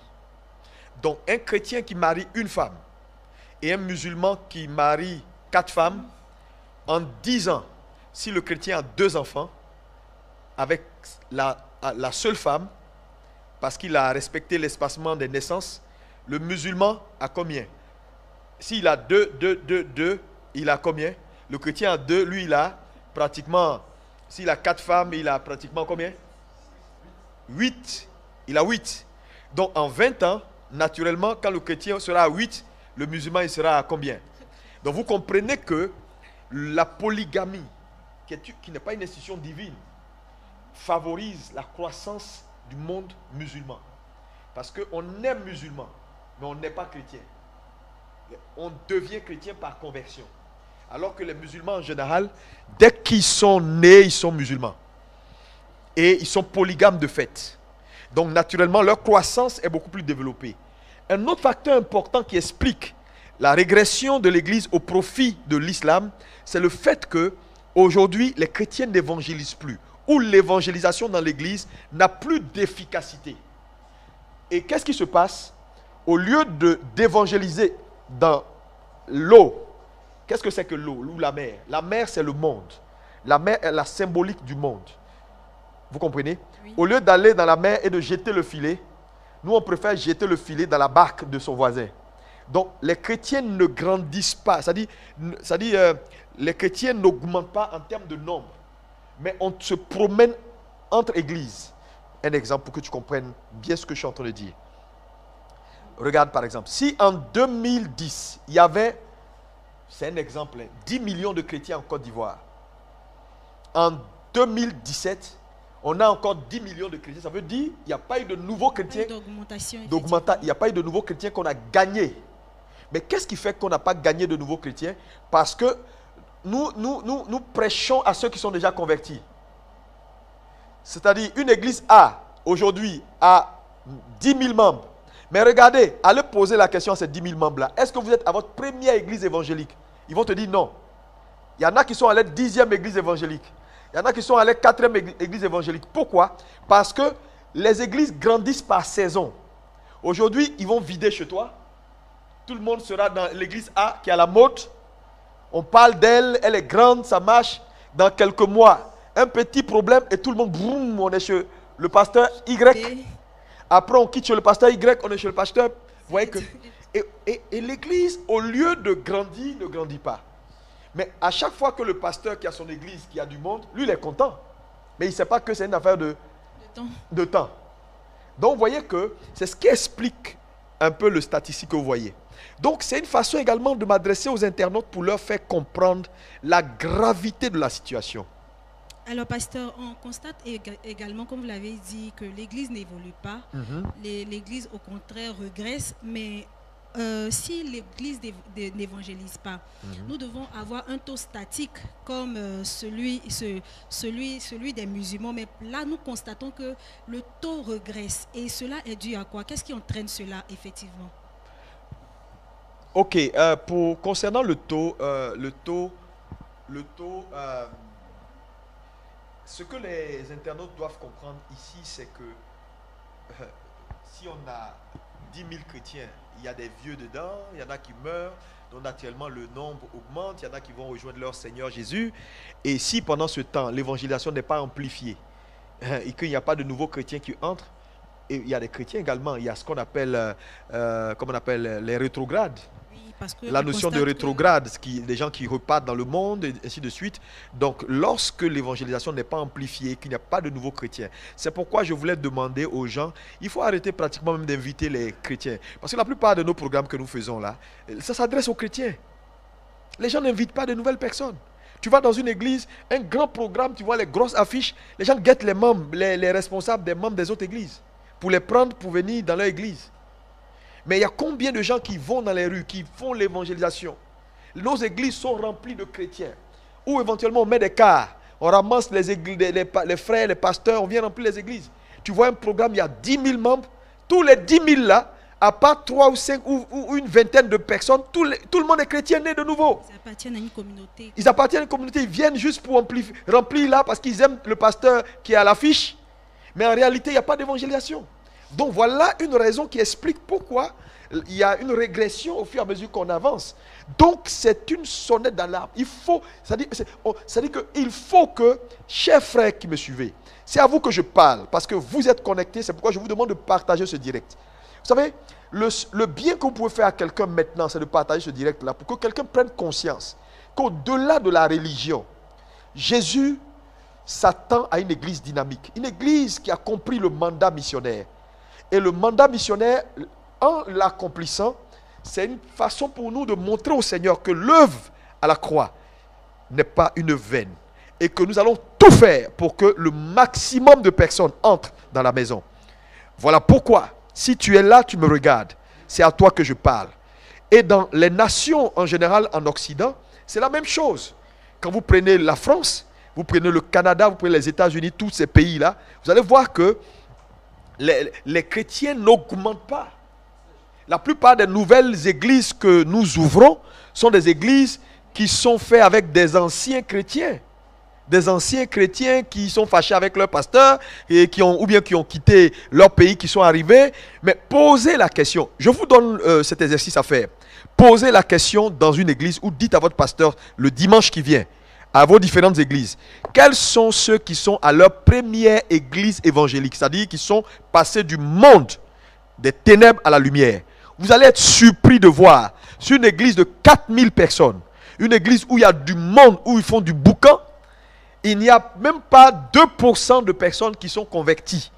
Donc, un chrétien qui marie une femme et un musulman qui marie 4 femmes, en 10 ans, si le chrétien a 2 enfants, avec la seule femme, parce qu'il a respecté l'espacement des naissances, le musulman a combien? S'il a 2, il a combien? Le chrétien a 2, lui il a pratiquement, s'il a 4 femmes, il a pratiquement combien? 8. Il a 8. Donc en 20 ans, naturellement, quand le chrétien sera à 8, le musulman il sera à combien? Donc vous comprenez que la polygamie, qui n'est pas une institution divine, favorise la croissance du monde musulman. Parce qu'on est musulman, mais on n'est pas chrétien. On devient chrétien par conversion. Alors que les musulmans en général, dès qu'ils sont nés, ils sont musulmans. Et ils sont polygames de fait. Donc naturellement, leur croissance est beaucoup plus développée. Un autre facteur important qui explique la régression de l'Église au profit de l'islam, c'est le fait que aujourd'hui, les chrétiens n'évangélisent plus, ou l'évangélisation dans l'Église n'a plus d'efficacité. Et qu'est-ce qui se passe? Au lieu d'évangéliser dans l'eau, qu'est-ce que c'est que l'eau ou la mer? La mer, c'est le monde. La mer est la symbolique du monde. Vous comprenez? Oui. Au lieu d'aller dans la mer et de jeter le filet, nous, on préfère jeter le filet dans la barque de son voisin. Donc, les chrétiens ne grandissent pas. C'est-à-dire, les chrétiens n'augmentent pas en termes de nombre. Mais on se promène entre églises. Un exemple pour que tu comprennes bien ce que je suis en train de dire. Regarde par exemple, si en 2010, il y avait, c'est un exemple, 10 millions de chrétiens en Côte d'Ivoire. En 2017, on a encore 10 millions de chrétiens. Ça veut dire qu'il n'y a pas eu de nouveaux chrétiens. Il n'y a pas eu de nouveaux chrétiens qu'on a gagnés. Mais qu'est-ce qui fait qu'on n'a pas gagné de nouveaux chrétiens? Parce que nous prêchons à ceux qui sont déjà convertis. C'est-à-dire, une église aujourd'hui, a 10 000 membres. Mais regardez, allez poser la question à ces 10 000 membres-là. Est-ce que vous êtes à votre première église évangélique? Ils vont te dire non. Il y en a qui sont à leur 10e église évangélique. Il y en a qui sont à leur 4e église évangélique. Pourquoi? Parce que les églises grandissent par saison. Aujourd'hui, ils vont vider chez toi. Tout le monde sera dans l'église A qui est à la mode. On parle d'elle, elle est grande, ça marche. Dans quelques mois, un petit problème et tout le monde, boum, on est chez le pasteur Y. Après, on quitte chez le pasteur Y, on est chez le pasteur. Vous voyez que... Et l'église, au lieu de grandir, ne grandit pas. Mais à chaque fois que le pasteur qui a son église, qui a du monde, lui, il est content. Mais il ne sait pas que c'est une affaire de temps. Donc, vous voyez que c'est ce qui explique un peu le statistique que vous voyez. Donc, c'est une façon également de m'adresser aux internautes pour leur faire comprendre la gravité de la situation. Alors, pasteur, on constate également, comme vous l'avez dit, que l'Église n'évolue pas. L'Église, au contraire, régresse. Mais si l'Église n'évangélise pas, nous devons avoir un taux statique comme celui des musulmans. Mais là, nous constatons que le taux régresse. Et cela est dû à quoi? Qu'est-ce qui entraîne cela, effectivement? Ok, concernant le taux, ce que les internautes doivent comprendre ici, c'est que si on a 10 000 chrétiens, il y a des vieux dedans, il y en a qui meurent, donc naturellement le nombre augmente, il y en a qui vont rejoindre leur Seigneur Jésus. Et si pendant ce temps, l'évangélisation n'est pas amplifiée et qu'il n'y a pas de nouveaux chrétiens qui entrent, et il y a des chrétiens également, il y a ce qu'on appelle, les rétrogrades. La notion de rétrograde, des gens qui repartent dans le monde, et ainsi de suite. Donc, lorsque l'évangélisation n'est pas amplifiée, qu'il n'y a pas de nouveaux chrétiens, c'est pourquoi je voulais demander aux gens, il faut arrêter pratiquement même d'inviter les chrétiens. Parce que la plupart de nos programmes que nous faisons là, ça s'adresse aux chrétiens. Les gens n'invitent pas de nouvelles personnes. Tu vas dans une église, un grand programme, tu vois les grosses affiches, les gens guettent les membres, les responsables des membres des autres églises, pour les prendre pour venir dans leur église. Mais il y a combien de gens qui vont dans les rues, qui font l'évangélisation? Nos églises sont remplies de chrétiens. Ou éventuellement on met des cars, on ramasse les frères, les pasteurs, on vient remplir les églises. Tu vois un programme, il y a 10 000 membres. Tous les 10 000 là, à part 3 ou 5 ou une vingtaine de personnes, tout le monde est chrétien né de nouveau. Ils appartiennent à une communauté. Ils appartiennent à une communauté, ils viennent juste pour remplir là parce qu'ils aiment le pasteur qui est à l'affiche. Mais en réalité, il n'y a pas d'évangélisation. Donc voilà une raison qui explique pourquoi il y a une régression au fur et à mesure qu'on avance. Donc c'est une sonnette d'alarme. Il faut, c'est-à-dire qu'il faut que, chers frères qui me suivez, c'est à vous que je parle, parce que vous êtes connectés, c'est pourquoi je vous demande de partager ce direct. Vous savez, le bien que vous pouvez faire à quelqu'un maintenant, c'est de partager ce direct-là, pour que quelqu'un prenne conscience qu'au-delà de la religion, Jésus s'attend à une église dynamique, une église qui a compris le mandat missionnaire. Et le mandat missionnaire, en l'accomplissant, c'est une façon pour nous de montrer au Seigneur que l'œuvre à la croix n'est pas une vaine. Et que nous allons tout faire pour que le maximum de personnes entrent dans la maison. Voilà pourquoi, si tu es là, tu me regardes. C'est à toi que je parle. Et dans les nations en général en Occident, c'est la même chose. Quand vous prenez la France, vous prenez le Canada, vous prenez les États-Unis, tous ces pays-là, vous allez voir que les chrétiens n'augmentent pas. La plupart des nouvelles églises que nous ouvrons sont des églises qui sont faites avec des anciens chrétiens. Des anciens chrétiens qui sont fâchés avec leur pasteur et qui ont quitté leur pays, qui sont arrivés. Mais posez la question. Je vous donne cet exercice à faire. Posez la question dans une église ou dites à votre pasteur le dimanche qui vient, à vos différentes églises, quels sont ceux qui sont à leur première église évangélique, c'est-à-dire qui sont passés du monde des ténèbres à la lumière. Vous allez être surpris de voir sur une église de 4000 personnes, une église où il y a du monde, où ils font du boucan, il n'y a même pas 2% de personnes qui sont converties,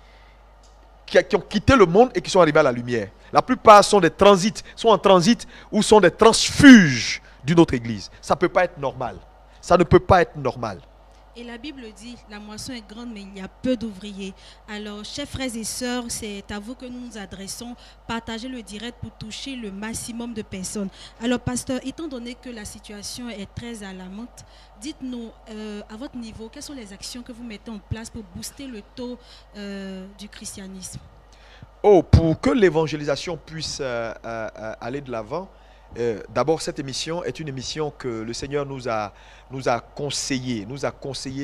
qui ont quitté le monde et qui sont arrivés à la lumière. La plupart sont des transits, sont en transit ou sont des transfuges d'une autre église. Ça ne peut pas être normal. Ça ne peut pas être normal. Et la Bible dit, la moisson est grande, mais il y a peu d'ouvriers. Alors, chers frères et sœurs, c'est à vous que nous nous adressons. Partagez le direct pour toucher le maximum de personnes. Alors, pasteur, étant donné que la situation est très alarmante, dites-nous, à votre niveau, quelles sont les actions que vous mettez en place pour booster le taux du christianisme? Pour que l'évangélisation puisse aller de l'avant, d'abord, cette émission est une émission que le Seigneur nous a conseillé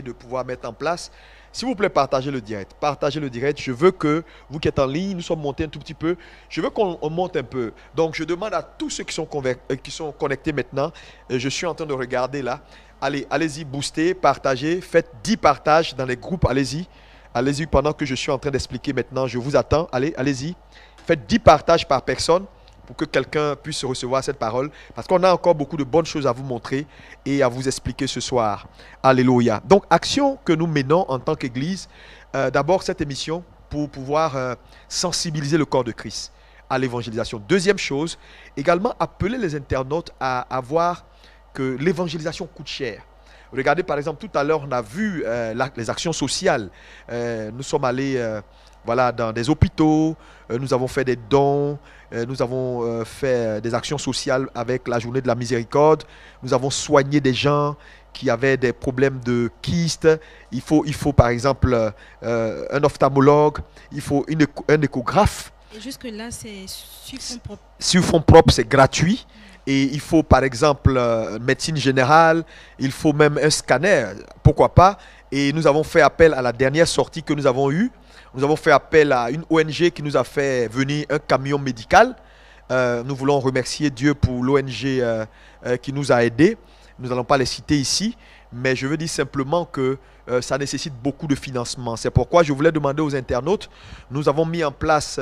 de pouvoir mettre en place. S'il vous plaît, partagez le direct. Partagez le direct. Je veux que vous qui êtes en ligne, nous sommes montés un tout petit peu. Je veux qu'on monte un peu. Donc, je demande à tous ceux qui sont connectés maintenant. Je suis en train de regarder là. Allez-y, boostez, partagez. Faites 10 partages dans les groupes. Allez-y. Allez-y pendant que je suis en train d'expliquer maintenant. Je vous attends. Allez-y. Faites 10 partages par personne, pour que quelqu'un puisse recevoir cette parole. Parce qu'on a encore beaucoup de bonnes choses à vous montrer et à vous expliquer ce soir. Alléluia. Donc, action que nous menons en tant qu'Église. D'abord, cette émission pour pouvoir sensibiliser le corps de Christ à l'évangélisation. Deuxième chose, également appeler les internautes à voir que l'évangélisation coûte cher. Regardez par exemple, tout à l'heure, on a vu les actions sociales. Nous sommes allés dans des hôpitaux, nous avons fait des dons, nous avons fait des actions sociales avec la journée de la miséricorde. Nous avons soigné des gens qui avaient des problèmes de kystes. Il faut par exemple un ophtalmologue, il faut un échographe. Et jusque-là, c'est sur fonds propres. Sur fonds propres, c'est gratuit. Et il faut par exemple médecine générale, il faut même un scanner, pourquoi pas. Et nous avons fait appel à la dernière sortie que nous avons eue. Nous avons fait appel à une ONG qui nous a fait venir un camion médical. Nous voulons remercier Dieu pour l'ONG qui nous a aidés. Nous n'allons pas les citer ici, mais je veux dire simplement que ça nécessite beaucoup de financement. C'est pourquoi je voulais demander aux internautes, nous avons mis en place,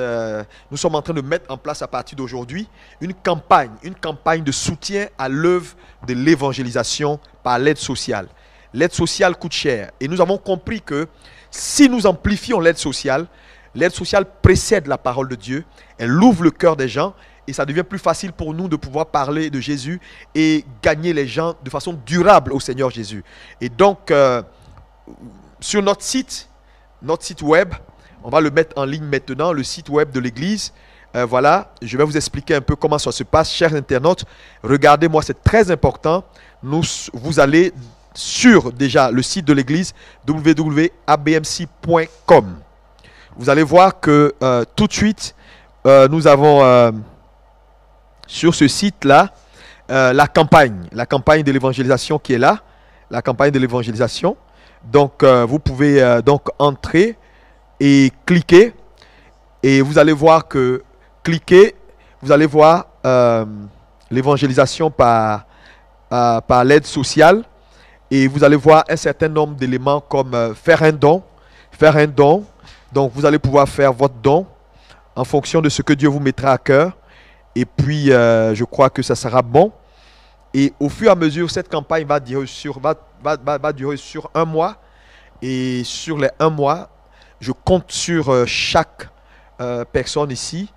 nous sommes en train de mettre en place à partir d'aujourd'hui une campagne de soutien à l'œuvre de l'évangélisation par l'aide sociale. L'aide sociale coûte cher et nous avons compris que si nous amplifions l'aide sociale précède la parole de Dieu, elle ouvre le cœur des gens et ça devient plus facile pour nous de pouvoir parler de Jésus et gagner les gens de façon durable au Seigneur Jésus. Et donc, sur notre site web, on va le mettre en ligne maintenant, le site web de l'église. Voilà, je vais vous expliquer un peu comment ça se passe. Chers internautes, regardez-moi, c'est très important. Vous allez sur déjà le site de l'église www.abmc.com. Vous allez voir que tout de suite, nous avons sur ce site-là la campagne de l'évangélisation qui est là, la campagne de l'évangélisation. Donc, vous pouvez donc entrer et cliquer et vous allez voir que vous allez voir l'évangélisation par l'aide sociale. Et vous allez voir un certain nombre d'éléments comme faire un don. Donc, vous allez pouvoir faire votre don en fonction de ce que Dieu vous mettra à cœur. Et puis, je crois que ça sera bon. Et au fur et à mesure, cette campagne va durer sur 1 mois. Et sur les 1 mois, je compte sur chaque personne ici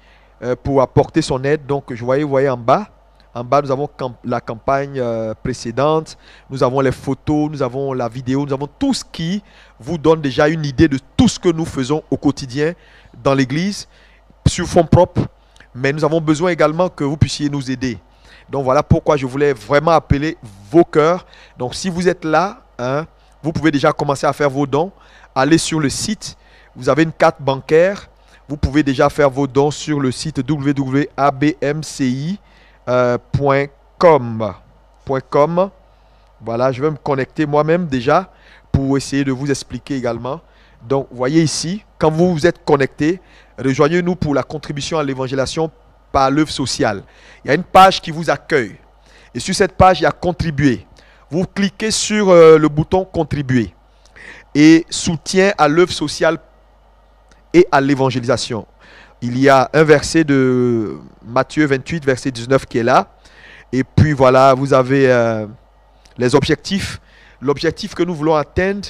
pour apporter son aide. Donc, vous voyez en bas. En bas, nous avons la campagne précédente, nous avons les photos, nous avons la vidéo, nous avons tout ce qui vous donne déjà une idée de tout ce que nous faisons au quotidien dans l'église, sur fonds propres. Mais nous avons besoin également que vous puissiez nous aider. Donc voilà pourquoi je voulais vraiment appeler vos cœurs. Donc si vous êtes là, hein, vous pouvez déjà commencer à faire vos dons. Allez sur le site, vous avez une carte bancaire. Vous pouvez déjà faire vos dons sur le site www.abmci.com. Voilà, je vais me connecter moi-même déjà pour essayer de vous expliquer également. Donc, voyez ici, quand vous vous êtes connecté, rejoignez-nous pour la contribution à l'évangélisation par l'œuvre sociale. Il y a une page qui vous accueille. Et sur cette page, il y a contribuer. Vous cliquez sur le bouton contribuer. Et soutien à l'œuvre sociale et à l'évangélisation. Il y a un verset de Matthieu 28, verset 19 qui est là. Et puis voilà, vous avez les objectifs. L'objectif que nous voulons atteindre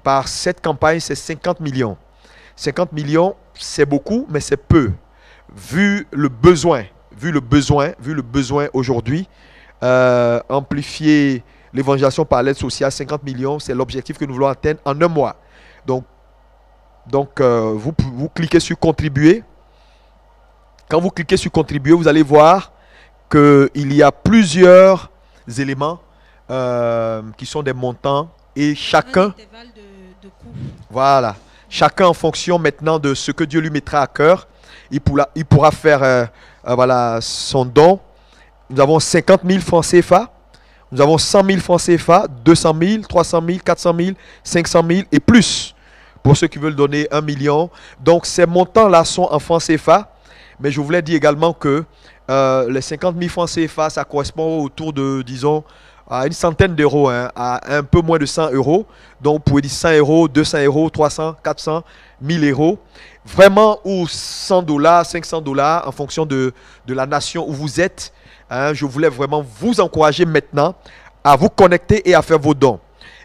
par cette campagne, c'est 50 millions. 50 millions, c'est beaucoup, mais c'est peu. Vu le besoin aujourd'hui, amplifier l'évangélisation par l'aide sociale, 50 millions, c'est l'objectif que nous voulons atteindre en un mois. Donc vous cliquez sur contribuer. Quand vous cliquez sur contribuer, vous allez voir qu'il y a plusieurs éléments qui sont des montants et chacun, voilà, chacun en fonction maintenant de ce que Dieu lui mettra à cœur, il pourra faire voilà, son don. Nous avons 50 000 francs CFA, nous avons 100 000 francs CFA, 200 000, 300 000, 400 000, 500 000 et plus pour ceux qui veulent donner 1 million. Donc ces montants-là sont en francs CFA, mais je voulais dire également que les 50 000 francs CFA, ça correspond autour de, disons, à une centaine d'euros, hein, à un peu moins de 100 euros. Donc, vous pouvez dire 100 euros, 200 euros, 300, 400, 1000 euros. Vraiment, ou 100 $, 500 $, en fonction de la nation où vous êtes. Hein, je voulais vraiment vous encourager maintenant à vous connecter et à faire vos dons.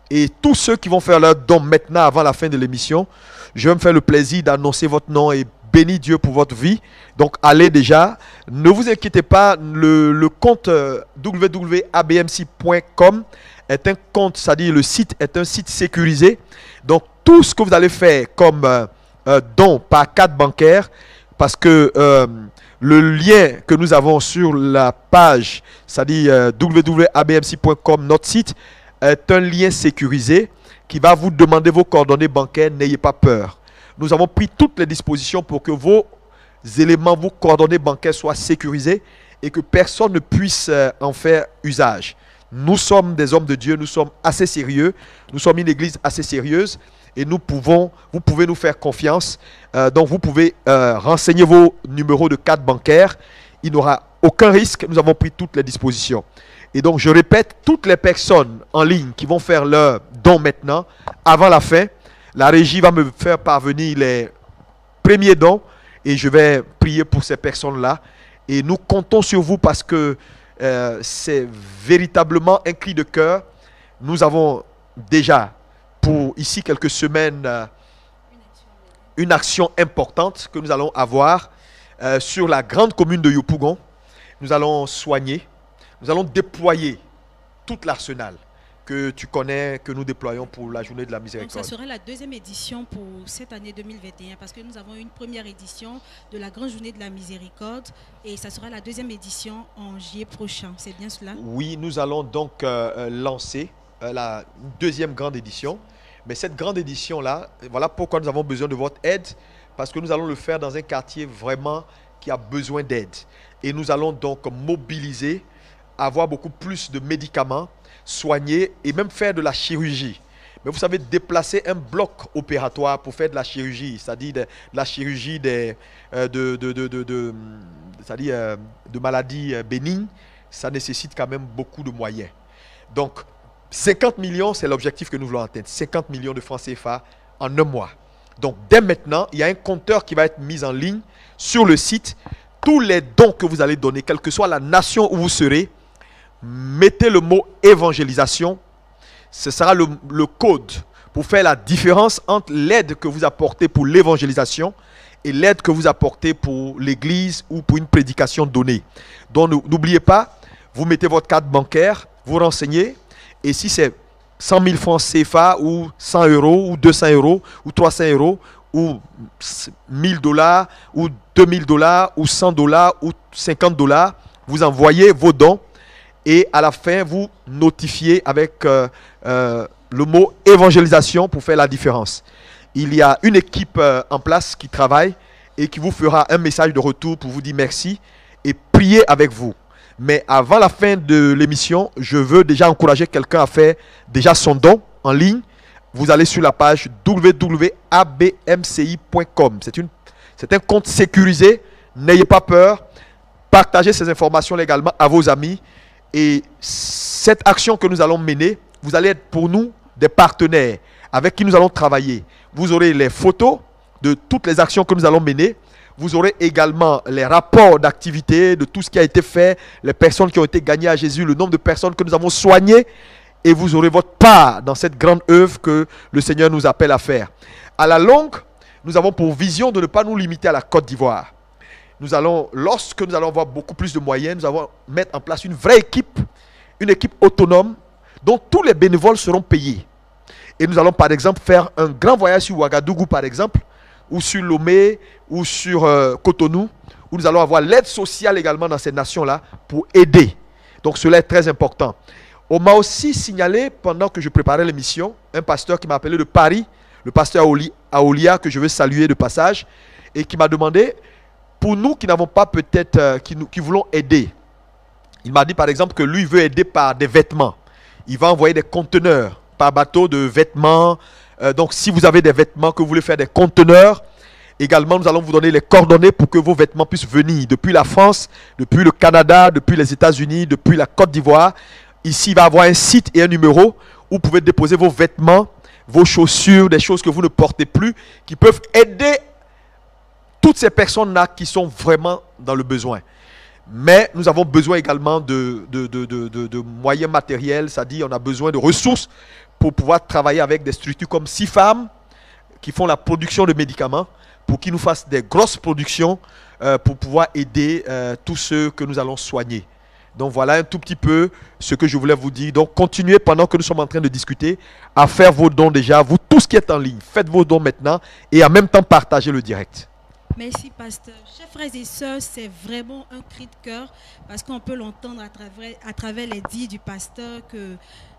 Et tous ceux qui vont faire leurs dons maintenant, avant la fin de l'émission, je vais me faire le plaisir d'annoncer votre nom et bénis Dieu pour votre vie. Donc allez déjà. Ne vous inquiétez pas, le compte www.abmc.com est un compte, c'est-à-dire le site est un site sécurisé. Donc tout ce que vous allez faire comme don par carte bancaire, parce que le lien que nous avons sur la page, c'est-à-dire www.abmc.com, notre site, est un lien sécurisé qui va vous demander vos coordonnées bancaires. N'ayez pas peur. Nous avons pris toutes les dispositions pour que vos éléments, vos coordonnées bancaires soient sécurisés et que personne ne puisse en faire usage. Nous sommes des hommes de Dieu, nous sommes assez sérieux, nous sommes une église assez sérieuse et vous pouvez nous faire confiance. Donc vous pouvez renseigner vos numéros de carte bancaire. Il n'y aura aucun risque, nous avons pris toutes les dispositions. Et donc je répète, toutes les personnes en ligne qui vont faire leur don maintenant, avant la fin, la régie va me faire parvenir les premiers dons et je vais prier pour ces personnes-là. Et nous comptons sur vous parce que c'est véritablement un cri de cœur. Nous avons déjà, pour ici quelques semaines, une action importante que nous allons avoir sur la grande commune de Yopougon. Nous allons soigner, nous allons déployer tout l'arsenal que tu connais, que nous déployons pour la journée de la miséricorde. Donc ça sera la deuxième édition pour cette année 2021 parce que nous avons une première édition de la grande journée de la miséricorde et ça sera la deuxième édition en juillet prochain. C'est bien cela? Oui, nous allons donc lancer la deuxième grande édition. Mais cette grande édition-là, voilà pourquoi nous avons besoin de votre aide, parce que nous allons le faire dans un quartier vraiment qui a besoin d'aide. Et nous allons donc mobiliser, avoir beaucoup plus de médicaments, soigner et même faire de la chirurgie. Mais vous savez, déplacer un bloc opératoire pour faire de la chirurgie, c'est-à-dire de la chirurgie de maladies bénignes, ça nécessite quand même beaucoup de moyens. Donc, 50 millions, c'est l'objectif que nous voulons atteindre. 50 millions de francs CFA en un mois. Donc, dès maintenant, il y a un compteur qui va être mis en ligne sur le site. Tous les dons que vous allez donner, quelle que soit la nation où vous serez, mettez le mot évangélisation. Ce sera le code pour faire la différence entre l'aide que vous apportez pour l'évangélisation et l'aide que vous apportez pour l'église ou pour une prédication donnée. Donc, n'oubliez pas, vous mettez votre carte bancaire, vous renseignez. Et si c'est 100 000 francs CFA ou 100 euros ou 200 euros ou 300 euros ou 1000 $ ou 2000 $ ou 100 $ ou 50 $, vous envoyez vos dons et à la fin, vous notifiez avec le mot évangélisation pour faire la différence. Il y a une équipe en place qui travaille et qui vous fera un message de retour pour vous dire merci et prier avec vous. Mais avant la fin de l'émission, je veux déjà encourager quelqu'un à faire déjà son don en ligne. Vous allez sur la page www.abmci.com. C'est un compte sécurisé. N'ayez pas peur. Partagez ces informations légalement à vos amis. Et cette action que nous allons mener, vous allez être pour nous des partenaires avec qui nous allons travailler. Vous aurez les photos de toutes les actions que nous allons mener. Vous aurez également les rapports d'activité de tout ce qui a été fait, les personnes qui ont été gagnées à Jésus, le nombre de personnes que nous avons soignées. Et vous aurez votre part dans cette grande œuvre que le Seigneur nous appelle à faire. À la longue, nous avons pour vision de ne pas nous limiter à la Côte d'Ivoire. Lorsque nous allons avoir beaucoup plus de moyens, nous allons mettre en place une vraie équipe, une équipe autonome, dont tous les bénévoles seront payés. Et nous allons par exemple faire un grand voyage sur Ouagadougou par exemple, ou sur Lomé, ou sur Cotonou, où nous allons avoir l'aide sociale également dans ces nations-là pour aider. Donc cela est très important. On m'a aussi signalé, pendant que je préparais l'émission, un pasteur qui m'a appelé de Paris, le pasteur Aolia, que je veux saluer de passage, et qui m'a demandé, pour nous qui n'avons pas peut-être, qui voulons aider, il m'a dit par exemple que lui veut aider par des vêtements. Il va envoyer des conteneurs par bateau de vêtements. Donc si vous avez des vêtements que vous voulez faire des conteneurs, également nous allons vous donner les coordonnées pour que vos vêtements puissent venir depuis la France, depuis le Canada, depuis les États-Unis, depuis la Côte d'Ivoire. Ici il va y avoir un site et un numéro où vous pouvez déposer vos vêtements, vos chaussures, des choses que vous ne portez plus, qui peuvent aider toutes ces personnes-là qui sont vraiment dans le besoin. Mais nous avons besoin également de moyens matériels, c'est-à-dire on a besoin de ressources pour pouvoir travailler avec des structures comme CIFAM, qui font la production de médicaments, pour qu'ils nous fassent des grosses productions pour pouvoir aider tous ceux que nous allons soigner. Donc voilà un tout petit peu ce que je voulais vous dire. Donc continuez pendant que nous sommes en train de discuter à faire vos dons déjà. Vous tous qui êtes en ligne, faites vos dons maintenant et en même temps partagez le direct. Merci, pasteur. Chers frères et sœurs, c'est vraiment un cri de cœur parce qu'on peut l'entendre à travers les dits du pasteur que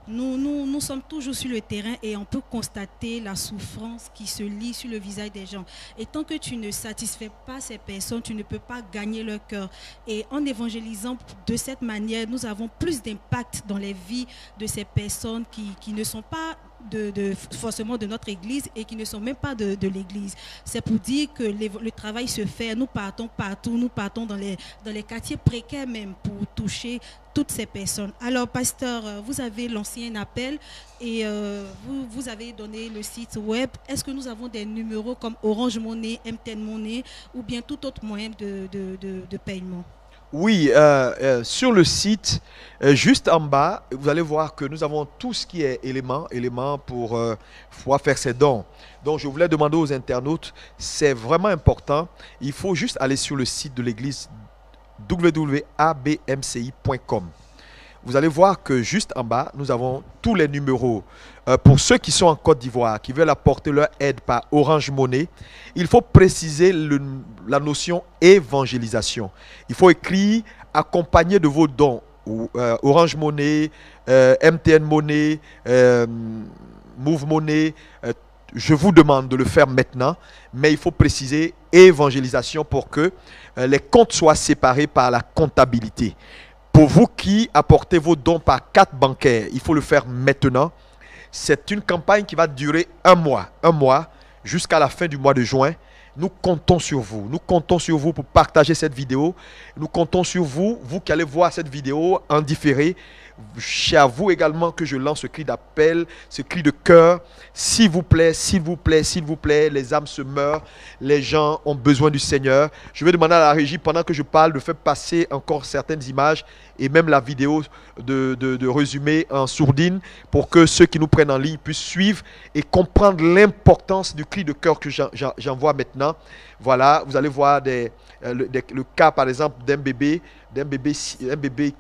nous sommes toujours sur le terrain et on peut constater la souffrance qui se lit sur le visage des gens. Et tant que tu ne satisfais pas ces personnes, tu ne peux pas gagner leur cœur. Et en évangélisant de cette manière, nous avons plus d'impact dans les vies de ces personnes qui ne sont pas forcément de notre église et qui ne sont même pas de l'église. C'est pour dire que le travail se fait. Nous partons partout, nous partons dans les quartiers précaires même pour toucher toutes ces personnes. Alors, pasteur, vous avez lancé un appel et vous avez donné le site web. Est-ce que nous avons des numéros comme Orange Money, MTN Money ou bien tout autre moyen de paiement? Oui, sur le site, juste en bas, vous allez voir que nous avons tout ce qui est éléments pour pouvoir faire ces dons. Donc, je voulais demander aux internautes, c'est vraiment important. Il faut juste aller sur le site de l'église www.abmci.com. Vous allez voir que juste en bas, nous avons tous les numéros. Pour ceux qui sont en Côte d'Ivoire, qui veulent apporter leur aide par Orange Money, il faut préciser la notion évangélisation. Il faut écrire accompagné de vos dons. Orange Money, MTN Money, Move Money. Je vous demande de le faire maintenant, mais il faut préciser évangélisation pour que les comptes soient séparés par la comptabilité. Pour vous qui apportez vos dons par carte bancaire, il faut le faire maintenant. C'est une campagne qui va durer un mois jusqu'à la fin du mois de juin. Nous comptons sur vous. Nous comptons sur vous pour partager cette vidéo. Nous comptons sur vous, vous qui allez voir cette vidéo en différé. C'est à vous également que je lance ce cri d'appel, ce cri de cœur. S'il vous plaît, s'il vous plaît, s'il vous plaît, les âmes se meurent, les gens ont besoin du Seigneur. Je vais demander à la régie, pendant que je parle, de faire passer encore certaines images et même la vidéo de résumé en sourdine pour que ceux qui nous prennent en ligne puissent suivre et comprendre l'importance du cri de cœur que j'envoie maintenant. Voilà, vous allez voir le cas par exemple d'un bébé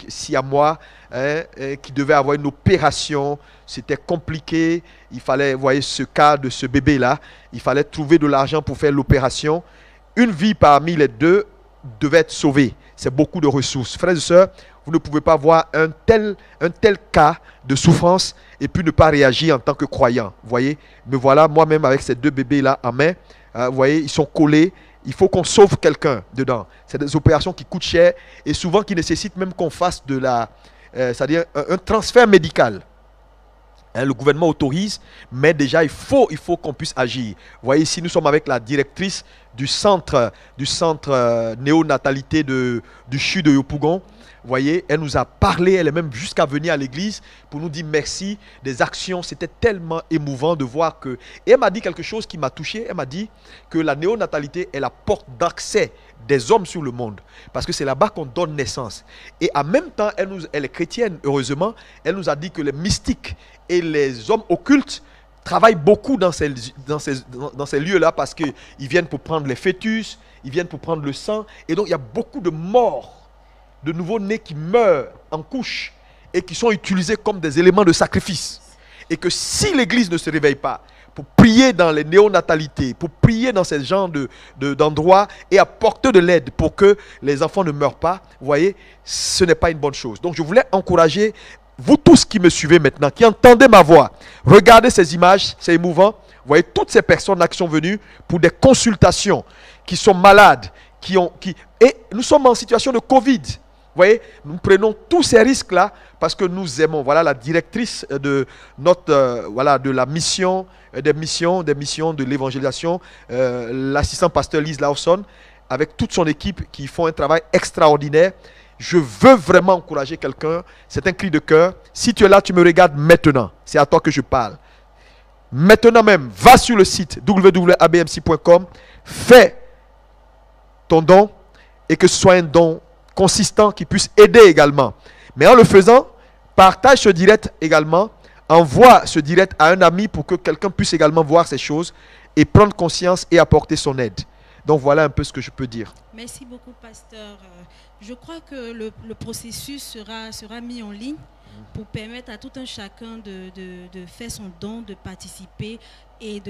siamois qui devait avoir une opération. C'était compliqué. Il fallait, vous voyez ce cas de ce bébé-là, il fallait trouver de l'argent pour faire l'opération. Une vie parmi les deux devait être sauvée. C'est beaucoup de ressources. Frères et sœurs, Vous ne pouvez pas voir un tel cas de souffrance et puis ne pas réagir en tant que croyant. Vous voyez? Me voilà moi-même avec ces 2 bébés-là en main. Vous voyez, ils sont collés. Il faut qu'on sauve quelqu'un dedans. C'est des opérations qui coûtent cher et souvent qui nécessitent même qu'on fasse c'est-à-dire un transfert médical. Le gouvernement autorise, mais déjà il faut qu'on puisse agir. Vous voyez ici, nous sommes avec la directrice du centre néonatalité du CHU de Yopougon. Vous voyez, elle nous a parlé, elle est même jusqu'à venir à l'église pour nous dire merci des actions. C'était tellement émouvant de voir que... Et elle m'a dit quelque chose qui m'a touché. Elle m'a dit que la néonatalité est la porte d'accès des hommes sur le monde. Parce que c'est là-bas qu'on donne naissance. Et en même temps, elle est chrétienne, heureusement. Elle nous a dit que les mystiques et les hommes occultes travaillent beaucoup dans ces lieux-là parce qu'ils viennent pour prendre les fœtus, ils viennent pour prendre le sang. Et donc, il y a beaucoup de morts, de nouveaux-nés qui meurent en couche et qui sont utilisés comme des éléments de sacrifice. Et que si l'Église ne se réveille pas pour prier dans les néonatalités, pour prier dans ces genres d'endroits et apporter de l'aide pour que les enfants ne meurent pas, vous voyez, ce n'est pas une bonne chose. Donc je voulais encourager vous tous qui me suivez maintenant, qui entendez ma voix, regardez ces images, c'est émouvant. Vous voyez toutes ces personnes-là qui sont venues pour des consultations, qui sont malades, et nous sommes en situation de Covid. Vous voyez, nous prenons tous ces risques-là parce que nous aimons. Voilà la directrice de de la mission, des missions de l'évangélisation, l'assistant pasteur Lise Lawson, avec toute son équipe qui font un travail extraordinaire. Je veux vraiment encourager quelqu'un. C'est un cri de cœur. Si tu es là, tu me regardes maintenant. C'est à toi que je parle. Maintenant même, va sur le site www.abmc.com, fais ton don et que ce soit un don consistant qui puisse aider également. Mais en le faisant, partage ce direct également, envoie ce direct à un ami pour que quelqu'un puisse également voir ces choses et prendre conscience et apporter son aide. Donc voilà un peu ce que je peux dire. Merci beaucoup, pasteur. Je crois que le processus sera mis en ligne pour permettre à tout un chacun de faire son don, de participer et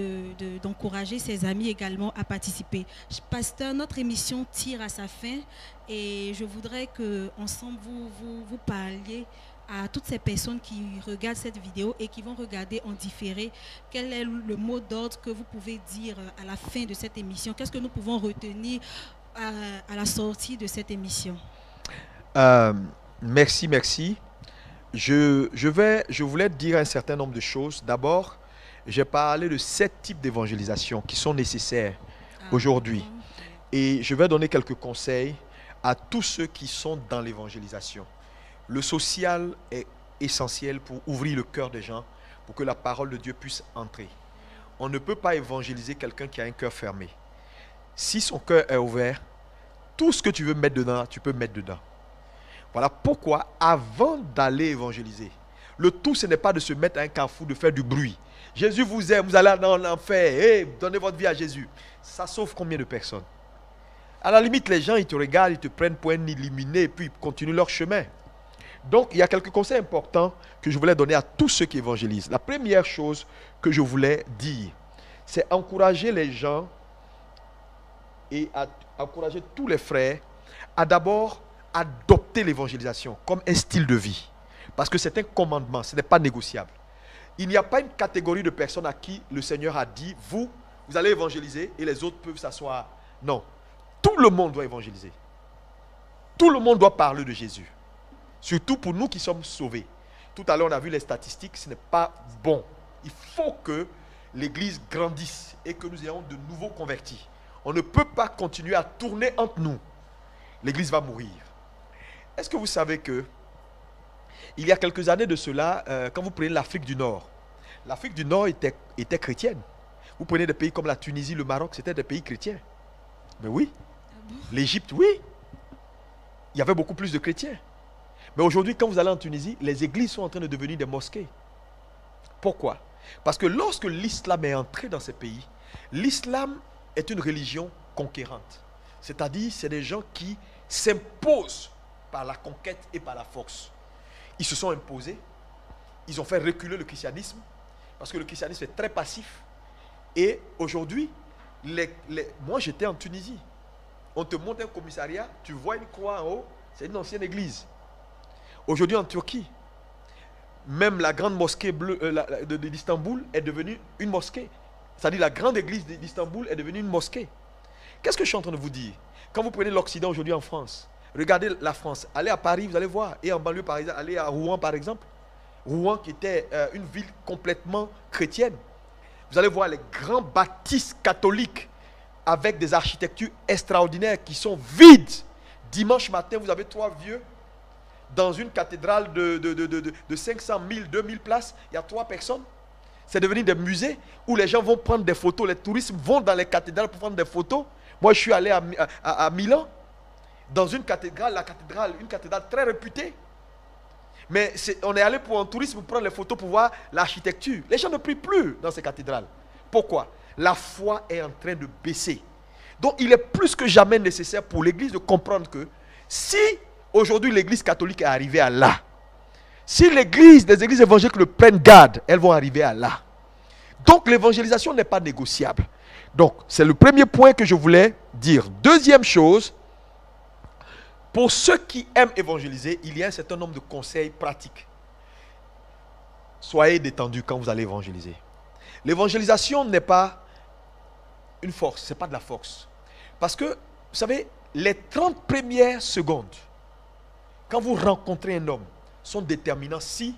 d'encourager ses amis également à participer. Pasteur, notre émission tire à sa fin et je voudrais qu'ensemble vous parliez à toutes ces personnes qui regardent cette vidéo et qui vont regarder en différé. Quel est le mot d'ordre que vous pouvez dire à la fin de cette émission? Qu'est-ce que nous pouvons retenir à la sortie de cette émission? Merci. Je voulais dire un certain nombre de choses. D'abord, j'ai parlé de 7 types d'évangélisation qui sont nécessaires aujourd'hui. Et je vais donner quelques conseils à tous ceux qui sont dans l'évangélisation. Le social est essentiel pour ouvrir le cœur des gens, pour que la parole de Dieu puisse entrer. On ne peut pas évangéliser quelqu'un qui a un cœur fermé. Si son cœur est ouvert, tout ce que tu veux mettre dedans, tu peux mettre dedans. Voilà pourquoi, avant d'aller évangéliser, le tout, ce n'est pas de se mettre à un carrefour, de faire du bruit. Jésus vous aime, vous allez dans l'enfer, hey, donnez votre vie à Jésus. Ça sauve combien de personnes? À la limite, les gens, ils te regardent, ils te prennent pour un illuminé, et puis ils continuent leur chemin. Donc, il y a quelques conseils importants que je voulais donner à tous ceux qui évangélisent. La première chose que je voulais dire, c'est encourager les gens et encourager tous les frères à d'abord adopter l'évangélisation comme un style de vie. Parce que c'est un commandement, ce n'est pas négociable. Il n'y a pas une catégorie de personnes à qui le Seigneur a dit, vous allez évangéliser et les autres peuvent s'asseoir. Non, tout le monde doit évangéliser. Tout le monde doit parler de Jésus. Surtout pour nous qui sommes sauvés. Tout à l'heure, on a vu les statistiques, ce n'est pas bon. Il faut que l'Église grandisse et que nous ayons de nouveaux convertis. On ne peut pas continuer à tourner entre nous. L'Église va mourir. Est-ce que vous savez que il y a quelques années de cela, quand vous prenez l'Afrique du Nord était chrétienne. Vous prenez des pays comme la Tunisie, le Maroc, c'était des pays chrétiens. Mais oui. L'Égypte, oui. Il y avait beaucoup plus de chrétiens. Mais aujourd'hui, quand vous allez en Tunisie, les églises sont en train de devenir des mosquées. Pourquoi? Parce que lorsque l'islam est entré dans ces pays, l'islam est une religion conquérante. C'est-à-dire, c'est des gens qui s'imposent par la conquête et par la force. Ils se sont imposés, ils ont fait reculer le christianisme, parce que le christianisme est très passif. Et aujourd'hui, moi j'étais en Tunisie. On te monte un commissariat, tu vois une croix en haut, c'est une ancienne église. Aujourd'hui en Turquie, même la grande mosquée d'Istanbul est devenue une mosquée. C'est-à-dire la grande église d'Istanbul est devenue une mosquée. Qu'est-ce que je suis en train de vous dire? Quand vous prenez l'Occident aujourd'hui en France, regardez la France, allez à Paris, vous allez voir, et en banlieue par exemple, allez à Rouen par exemple. Rouen qui était une ville complètement chrétienne. Vous allez voir les grands bâtisses catholiques avec des architectures extraordinaires qui sont vides. Dimanche matin, vous avez 3 vieux dans une cathédrale de 500 000, 2000 places. Il y a 3 personnes. C'est devenu des musées où les gens vont prendre des photos. Les touristes vont dans les cathédrales pour prendre des photos. Moi, je suis allé à Milan, dans une cathédrale, une cathédrale très réputée. Mais on est allé pour un tourisme pour prendre les photos pour voir l'architecture. Les gens ne prient plus dans ces cathédrales. Pourquoi? La foi est en train de baisser. Donc il est plus que jamais nécessaire pour l'Église de comprendre que si aujourd'hui l'Église catholique est arrivée à là, si les églises évangéliques le prennent garde, elles vont arriver à là. Donc l'évangélisation n'est pas négociable. Donc c'est le premier point que je voulais dire. Deuxième chose, pour ceux qui aiment évangéliser, il y a un certain nombre de conseils pratiques. Soyez détendus quand vous allez évangéliser. L'évangélisation n'est pas une force, ce n'est pas de la force. Parce que, vous savez, les 30 premières secondes, quand vous rencontrez un homme, sont déterminants si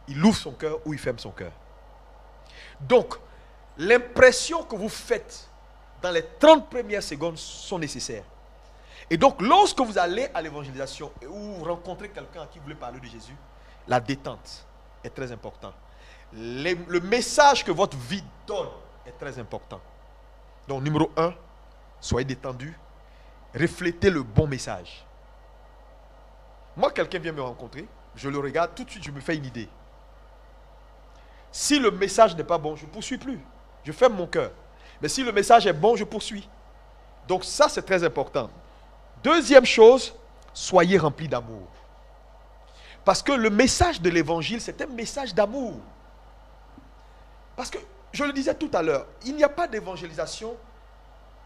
il ouvre son cœur ou il ferme son cœur. Donc, l'impression que vous faites dans les 30 premières secondes sont nécessaires. Et donc, lorsque vous allez à l'évangélisation et vous rencontrez quelqu'un à qui vous voulez parler de Jésus, la détente est très importante. Le message que votre vie donne est très important. Donc, numéro 1, soyez détendu, reflétez le bon message. Moi, quelqu'un vient me rencontrer, je le regarde, tout de suite, je me fais une idée. Si le message n'est pas bon, je ne poursuis plus. Je ferme mon cœur. Mais si le message est bon, je poursuis. Donc, ça, c'est très important. Deuxième chose, soyez remplis d'amour. Parce que le message de l'évangile, c'est un message d'amour. Parce que, je le disais tout à l'heure, il n'y a pas d'évangélisation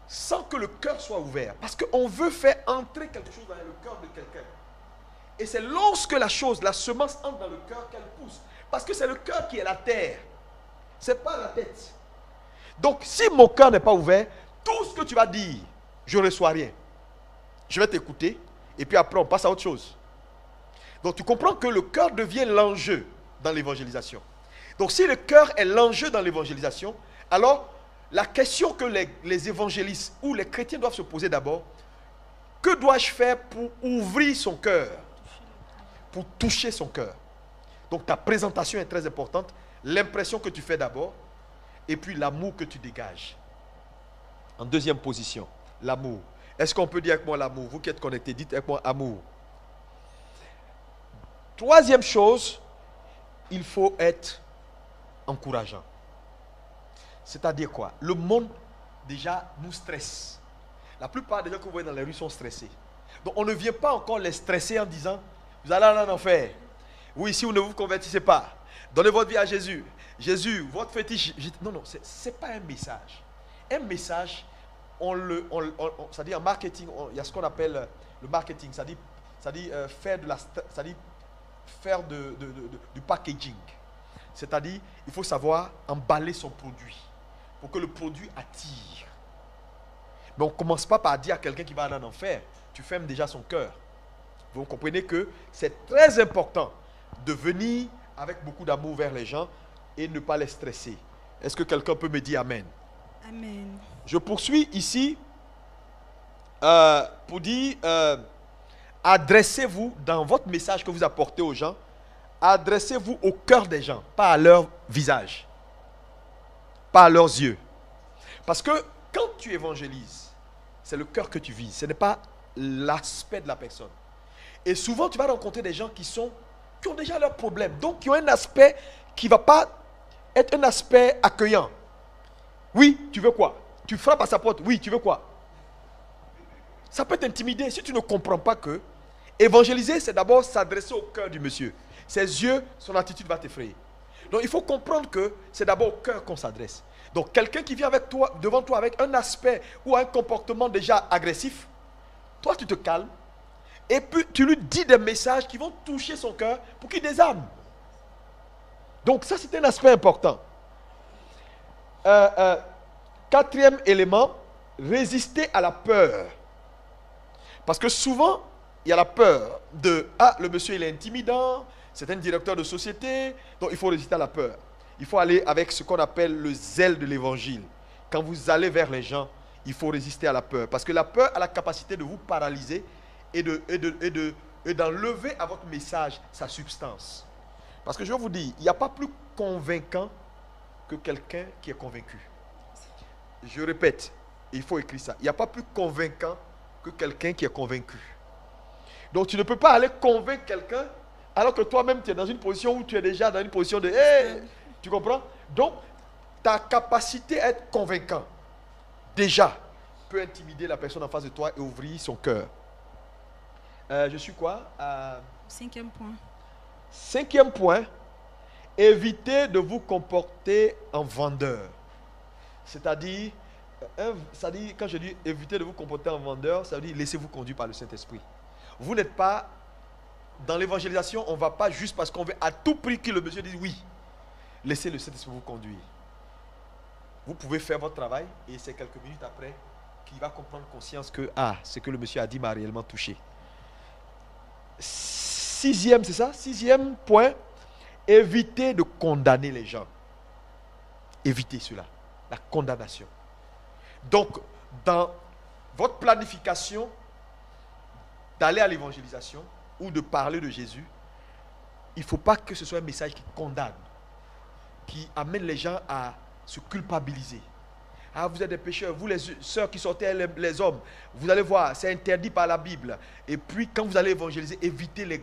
sans que le cœur soit ouvert. Parce qu'on veut faire entrer quelque chose dans le cœur de quelqu'un. Et c'est lorsque la semence entre dans le cœur qu'elle pousse. Parce que c'est le cœur qui est la terre. Ce n'est pas la tête. Donc, si mon cœur n'est pas ouvert, tout ce que tu vas dire, je ne reçois rien. Je vais t'écouter et puis après on passe à autre chose. Donc tu comprends que le cœur devient l'enjeu dans l'évangélisation. Donc si le cœur est l'enjeu dans l'évangélisation, alors la question que les évangélistes ou les chrétiens doivent se poser d'abord, que dois-je faire pour ouvrir son cœur, pour toucher son cœur? Donc ta présentation est très importante, l'impression que tu fais d'abord et puis l'amour que tu dégages. En deuxième position, l'amour. Est-ce qu'on peut dire avec moi l'amour? Vous qui êtes connectés, dites avec moi amour. Troisième chose, il faut être encourageant. C'est-à-dire quoi? Le monde déjà nous stresse. La plupart des gens que vous voyez dans les rues sont stressés. Donc on ne vient pas encore les stresser en disant vous allez aller en enfer. Oui, si vous ne vous convertissez pas, donnez votre vie à Jésus. Jésus, votre fétiche. Non, non, ce n'est pas un message. Un message, c'est-à-dire en marketing, il y a ce qu'on appelle le marketing, c'est-à-dire faire du packaging. C'est-à-dire, il faut savoir emballer son produit pour que le produit attire. Mais on ne commence pas par dire à quelqu'un qui va aller en enfer, tu fermes déjà son cœur. Vous comprenez que c'est très important de venir avec beaucoup d'amour vers les gens et ne pas les stresser. Est-ce que quelqu'un peut me dire Amen? Amen. Je poursuis ici pour dire, adressez-vous dans votre message que vous apportez aux gens, adressez-vous au cœur des gens, pas à leur visage, pas à leurs yeux. Parce que quand tu évangélises, c'est le cœur que tu vises, ce n'est pas l'aspect de la personne. Et souvent, tu vas rencontrer des gens qui ont déjà leurs problèmes, donc qui ont un aspect qui ne va pas être un aspect accueillant. Oui, tu veux quoi? Tu frappes à sa porte. Oui, tu veux quoi? Ça peut t'intimider si tu ne comprends pas que évangéliser, c'est d'abord s'adresser au cœur du monsieur. Ses yeux, son attitude va t'effrayer. Donc il faut comprendre que c'est d'abord au cœur qu'on s'adresse. Donc quelqu'un qui vient avec toi, devant toi avec un aspect ou un comportement déjà agressif, toi tu te calmes Et puis tu lui dis des messages qui vont toucher son cœur pour qu'il désarme. Donc ça, c'est un aspect important. Quatrième élément, résister à la peur. Parce que souvent, il y a la peur de « Ah, le monsieur, il est intimidant, c'est un directeur de société, donc il faut résister à la peur. » Il faut aller avec ce qu'on appelle le zèle de l'évangile. Quand vous allez vers les gens, il faut résister à la peur. Parce que la peur a la capacité de vous paralyser et d'enlever à votre message sa substance. Parce que je vais vous dire, il n'y a pas plus convaincant que quelqu'un qui est convaincu. Je répète, il faut écrire ça. Il n'y a pas plus convaincant que quelqu'un qui est convaincu. Donc tu ne peux pas aller convaincre quelqu'un alors que toi-même tu es dans une position où tu es déjà dans une position de hey, tu comprends? Donc ta capacité à être convaincant déjà peut intimider la personne en face de toi et ouvrir son cœur. Je suis quoi? Cinquième point. Cinquième point, évitez de vous comporter en vendeur. C'est-à-dire, quand je dis évitez de vous comporter en vendeur, ça veut dire laissez-vous conduire par le Saint-Esprit. Vous n'êtes pas, dans l'évangélisation, on ne va pas juste parce qu'on veut à tout prix que le monsieur dise oui. Laissez le Saint-Esprit vous conduire. Vous pouvez faire votre travail et c'est quelques minutes après qu'il va comprendre conscience que ce que le monsieur a dit m'a réellement touché. Sixième, c'est ça? Sixième point, évitez de condamner les gens. Évitez cela, la condamnation. Donc, dans votre planification d'aller à l'évangélisation ou de parler de Jésus, il ne faut pas que ce soit un message qui condamne, qui amène les gens à se culpabiliser. Ah, vous êtes des pécheurs, vous les sœurs qui sortez les hommes, vous allez voir, c'est interdit par la Bible. Et puis quand vous allez évangéliser, évitez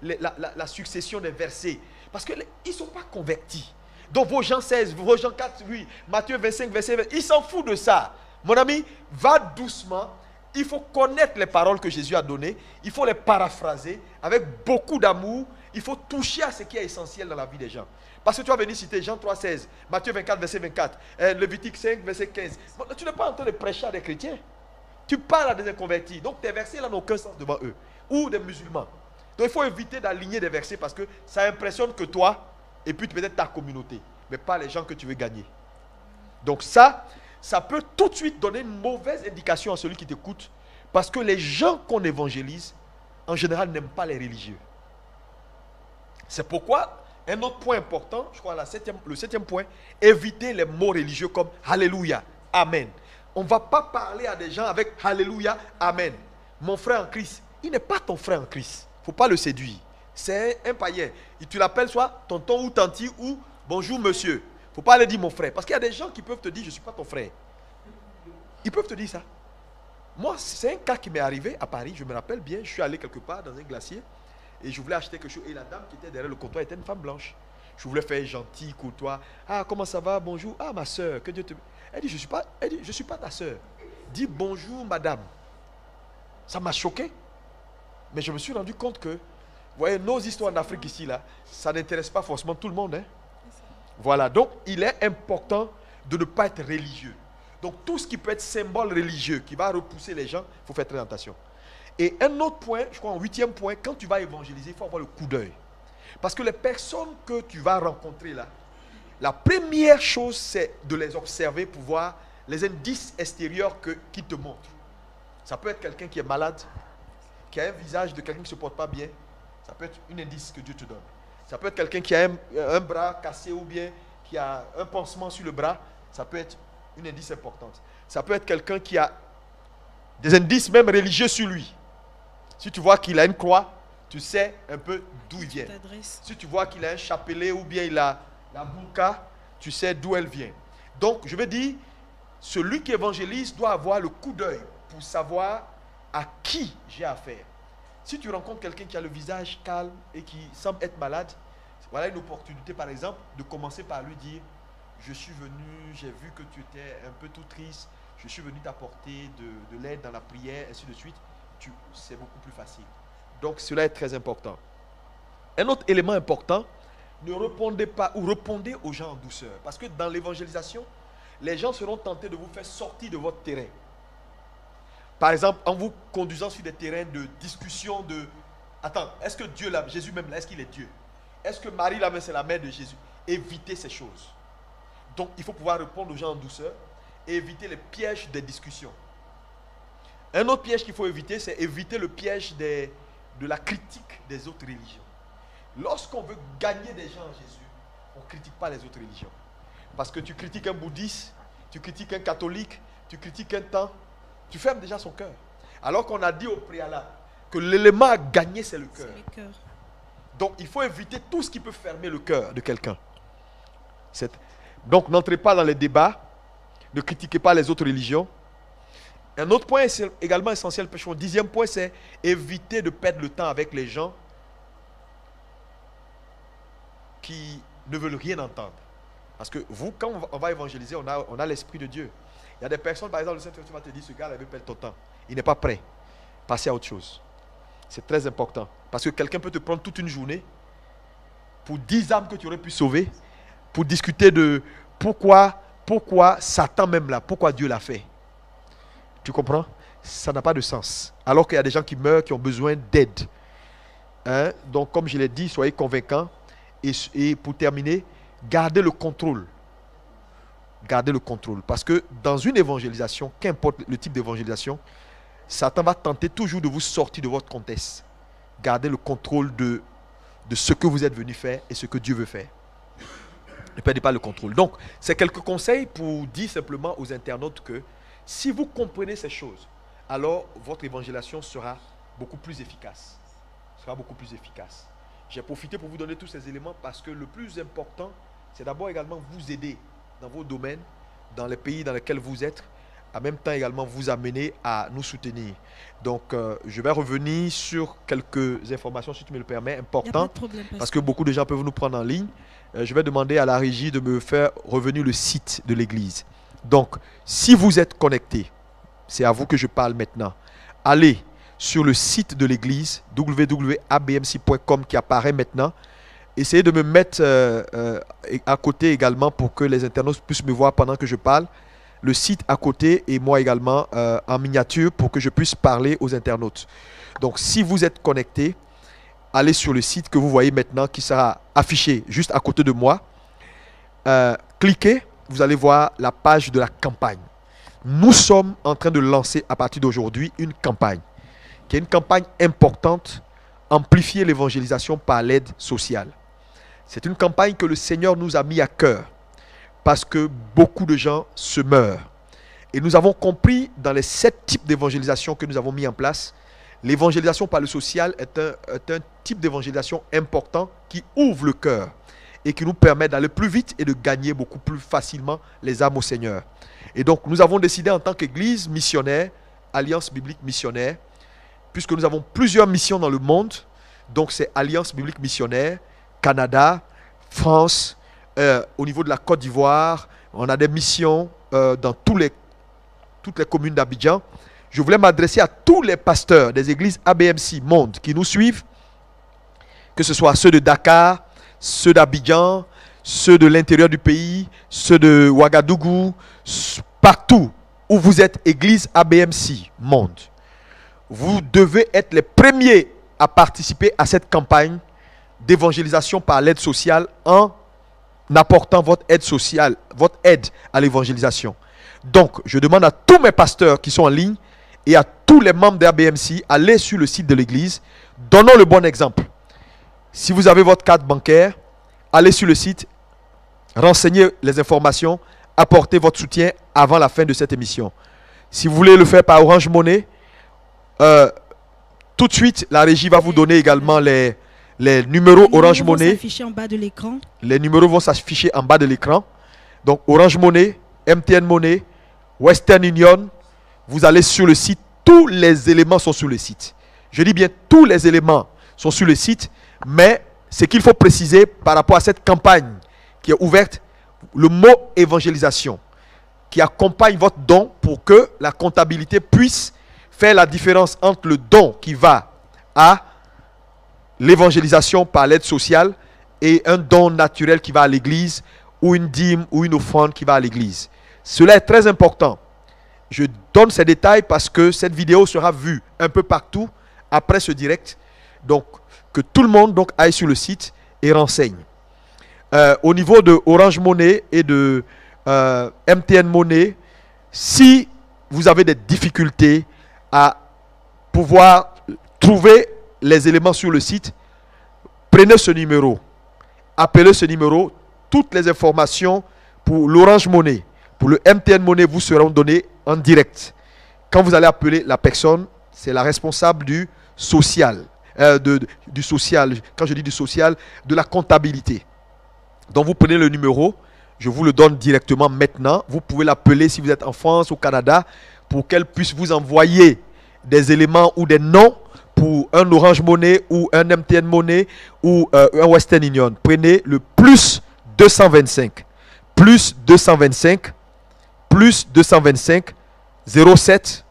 la succession des versets. Parce qu'ils ne sont pas convertis. Donc vos Jean 16, vos Jean 4, oui, Matthieu 25, verset 20, ils s'en foutent de ça. Mon ami, va doucement. Il faut connaître les paroles que Jésus a données. Il faut les paraphraser avec beaucoup d'amour. Il faut toucher à ce qui est essentiel dans la vie des gens. Parce que tu vas venir citer Jean 3, 16, Matthieu 24, verset 24, Lévitique 5, verset 15. Bon, tu n'es pas en train de prêcher à des chrétiens. Tu parles à des inconvertis. Donc tes versets là n'ont aucun sens devant eux. Ou des musulmans. Donc il faut éviter d'aligner des versets parce que ça impressionne que toi et puis peut-être ta communauté. Mais pas les gens que tu veux gagner. Donc ça peut tout de suite donner une mauvaise indication à celui qui t'écoute. Parce que les gens qu'on évangélise, en général, n'aiment pas les religieux. C'est pourquoi, un autre point important, je crois le septième point, éviter les mots religieux comme Alléluia, Amen. On ne va pas parler à des gens avec Alléluia, Amen. Mon frère en Christ, il n'est pas ton frère en Christ. Il ne faut pas le séduire. C'est un païen. Et tu l'appelles soit tonton ou tanti ou bonjour monsieur. Il ne faut pas aller dire mon frère. Parce qu'il y a des gens qui peuvent te dire je ne suis pas ton frère. Ils peuvent te dire ça. Moi, c'est un cas qui m'est arrivé à Paris. Je me rappelle bien, je suis allé quelque part dans un glacier. Et je voulais acheter quelque chose. Et la dame qui était derrière le comptoir était une femme blanche. Je voulais faire gentil, courtois. Ah, comment ça va? Bonjour. Ah, ma soeur, que Dieu te... Elle dit, je ne suis pas ta soeur. Dis bonjour, madame. Ça m'a choqué. Mais je me suis rendu compte que, vous voyez, nos histoires en Afrique ici, là, ça n'intéresse pas forcément tout le monde. Hein? Voilà. Donc, il est important de ne pas être religieux. Donc, tout ce qui peut être symbole religieux, qui va repousser les gens, il faut faire très attention. Et un autre point, je crois en 8e point, quand tu vas évangéliser, il faut avoir le coup d'œil. Parce que les personnes que tu vas rencontrer là, la première chose, c'est de les observer pour voir les indices extérieurs qu'ils te montrent. Ça peut être quelqu'un qui est malade, qui a un visage de quelqu'un qui ne se porte pas bien. Ça peut être un indice que Dieu te donne. Ça peut être quelqu'un qui a un bras cassé ou bien qui a un pansement sur le bras. Ça peut être un indice important. Ça peut être quelqu'un qui a des indices même religieux sur lui. Si tu vois qu'il a une croix, tu sais un peu d'où il vient. Si tu vois qu'il a un chapelet ou bien il a la bouka, tu sais d'où elle vient. Donc, je veux dire, celui qui évangélise doit avoir le coup d'œil pour savoir à qui j'ai affaire. Si tu rencontres quelqu'un qui a le visage calme et qui semble être malade, voilà une opportunité, par exemple, de commencer par lui dire « Je suis venu, j'ai vu que tu étais un peu tout triste, je suis venu t'apporter de l'aide dans la prière, ainsi de suite. » C'est beaucoup plus facile. Donc, cela est très important. Un autre élément important, ne répondez pas ou répondez aux gens en douceur. Parce que dans l'évangélisation, les gens seront tentés de vous faire sortir de votre terrain. Par exemple, en vous conduisant sur des terrains de discussion de... Attends, est-ce que Dieu, là, Jésus même, là, est-ce qu'il est Dieu? Est-ce que Marie, là, c'est la mère de Jésus? Évitez ces choses. Donc, il faut pouvoir répondre aux gens en douceur et éviter les pièges des discussions. Un autre piège qu'il faut éviter, c'est éviter le piège de la critique des autres religions. Lorsqu'on veut gagner des gens en Jésus, on ne critique pas les autres religions. Parce que tu critiques un bouddhiste, tu critiques un catholique, tu critiques un temps, tu fermes déjà son cœur. Alors qu'on a dit au préalable que l'élément à gagner, c'est le cœur. Donc, il faut éviter tout ce qui peut fermer le cœur de quelqu'un. Donc, n'entrez pas dans les débats, ne critiquez pas les autres religions. Un autre point également essentiel, mon 10e point, c'est éviter de perdre le temps avec les gens qui ne veulent rien entendre. Parce que vous, quand on va évangéliser, on a l'Esprit de Dieu. Il y a des personnes, par exemple, le Saint-Esprit va te dire, ce gars-là veut perdre ton temps. Il n'est pas prêt. Passez à autre chose. C'est très important. Parce que quelqu'un peut te prendre toute une journée pour 10 âmes que tu aurais pu sauver, pour discuter de pourquoi Satan même là, pourquoi Dieu l'a fait. Tu comprends? Ça n'a pas de sens. Alors qu'il y a des gens qui meurent, qui ont besoin d'aide. Hein? Donc, comme je l'ai dit, soyez convaincants. Et pour terminer, gardez le contrôle. Gardez le contrôle. Parce que dans une évangélisation, qu'importe le type d'évangélisation, Satan va tenter toujours de vous sortir de votre contexte. Gardez le contrôle de ce que vous êtes venu faire et ce que Dieu veut faire. Ne perdez pas le contrôle. Donc, c'est quelques conseils pour dire simplement aux internautes que si vous comprenez ces choses, alors votre évangélisation sera beaucoup plus efficace. J'ai profité pour vous donner tous ces éléments parce que le plus important, c'est d'abord également vous aider dans vos domaines, dans les pays dans lesquels vous êtes, en même temps également vous amener à nous soutenir. Donc, je vais revenir sur quelques informations, si tu me le permets, importantes, parce que beaucoup de gens peuvent nous prendre en ligne. Je vais demander à la régie de me faire revenir le site de l'église. Donc, si vous êtes connecté, c'est à vous que je parle maintenant. Allez sur le site de l'église, www.abmc.com qui apparaît maintenant. Essayez de me mettre à côté également pour que les internautes puissent me voir pendant que je parle. Le site à côté et moi également en miniature pour que je puisse parler aux internautes. Donc, si vous êtes connecté, allez sur le site que vous voyez maintenant qui sera affiché juste à côté de moi. Cliquez, vous allez voir la page de la campagne. Nous sommes en train de lancer à partir d'aujourd'hui une campagne qui est une campagne importante, amplifier l'évangélisation par l'aide sociale. C'est une campagne que le Seigneur nous a mis à cœur parce que beaucoup de gens se meurent. Et nous avons compris dans les 7 types d'évangélisation que nous avons mis en place, l'évangélisation par le social est un type d'évangélisation important qui ouvre le cœur et qui nous permet d'aller plus vite et de gagner beaucoup plus facilement les âmes au Seigneur. Et donc, nous avons décidé en tant qu'Église missionnaire, Alliance Biblique Missionnaire, puisque nous avons plusieurs missions dans le monde, donc c'est Alliance Biblique Missionnaire, Canada, France, au niveau de la Côte d'Ivoire, on a des missions dans toutes les communes d'Abidjan. Je voulais m'adresser à tous les pasteurs des églises ABMC Monde qui nous suivent, que ce soit ceux de Dakar, ceux d'Abidjan, ceux de l'intérieur du pays, ceux de Ouagadougou, partout où vous êtes église ABMC Monde. Vous devez être les premiers à participer à cette campagne d'évangélisation par l'aide sociale en apportant votre aide sociale, votre aide à l'évangélisation. Donc, je demande à tous mes pasteurs qui sont en ligne et à tous les membres de ABMC, allez sur le site de l'église. Donnons le bon exemple. Si vous avez votre carte bancaire, allez sur le site, renseignez les informations, apportez votre soutien avant la fin de cette émission. Si vous voulez le faire par Orange Money, tout de suite, la régie va vous donner également les numéros Orange Money. En bas de l'écran. Les numéros vont s'afficher en bas de l'écran. Donc, Orange Money, MTN Money, Western Union. Vous allez sur le site. Tous les éléments sont sur le site. Je dis bien tous les éléments sont sur le site. Mais ce qu'il faut préciser par rapport à cette campagne qui est ouverte, le mot évangélisation qui accompagne votre don pour que la comptabilité puisse faire la différence entre le don qui va à l'évangélisation par l'aide sociale et un don naturel qui va à l'église ou une dîme ou une offrande qui va à l'église. Cela est très important. Je donne ces détails parce que cette vidéo sera vue un peu partout après ce direct. Donc, que tout le monde donc, aille sur le site et renseigne. Au niveau de Orange Money et de MTN Money, si vous avez des difficultés à pouvoir trouver les éléments sur le site, prenez ce numéro. Appelez ce numéro. Toutes les informations pour l'Orange Money, pour le MTN Money vous seront données en direct. Quand vous allez appeler la personne, c'est la responsable du social. Du social, quand je dis du social, de la comptabilité. Donc vous prenez le numéro, je vous le donne directement maintenant. Vous pouvez l'appeler si vous êtes en France, au Canada, pour qu'elle puisse vous envoyer des éléments ou des noms pour un Orange Money ou un MTN Money ou un Western Union. Prenez le plus 225, plus 225, plus 225, 07,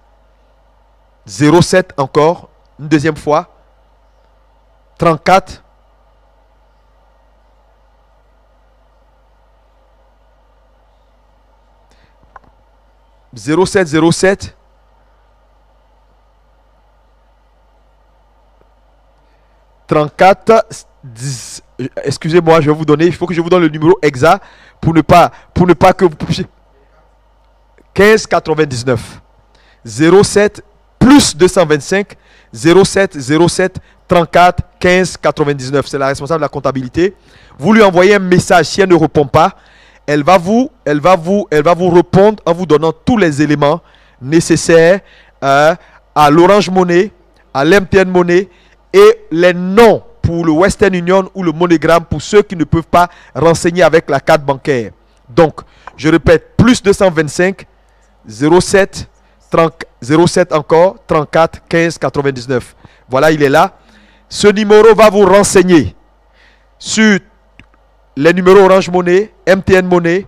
07 encore, une deuxième fois, 34, 07, 34, 10, excusez-moi, je vais vous donner, il faut que je vous donne le numéro exact pour ne pas que vous puissiez. 15 99 07 plus 225 07 07 34 15 99. C'est la responsable de la comptabilité. Vous lui envoyez un message. Si elle ne répond pas, elle va vous répondre en vous donnant tous les éléments nécessaires à l'Orange Money, à l'MTN Money et les noms pour le Western Union ou le MoneyGram pour ceux qui ne peuvent pas renseigner avec la carte bancaire. Donc, je répète, plus 225 07 encore 34 15 99. Voilà, il est là. Ce numéro va vous renseigner sur les numéros Orange Money, MTN Money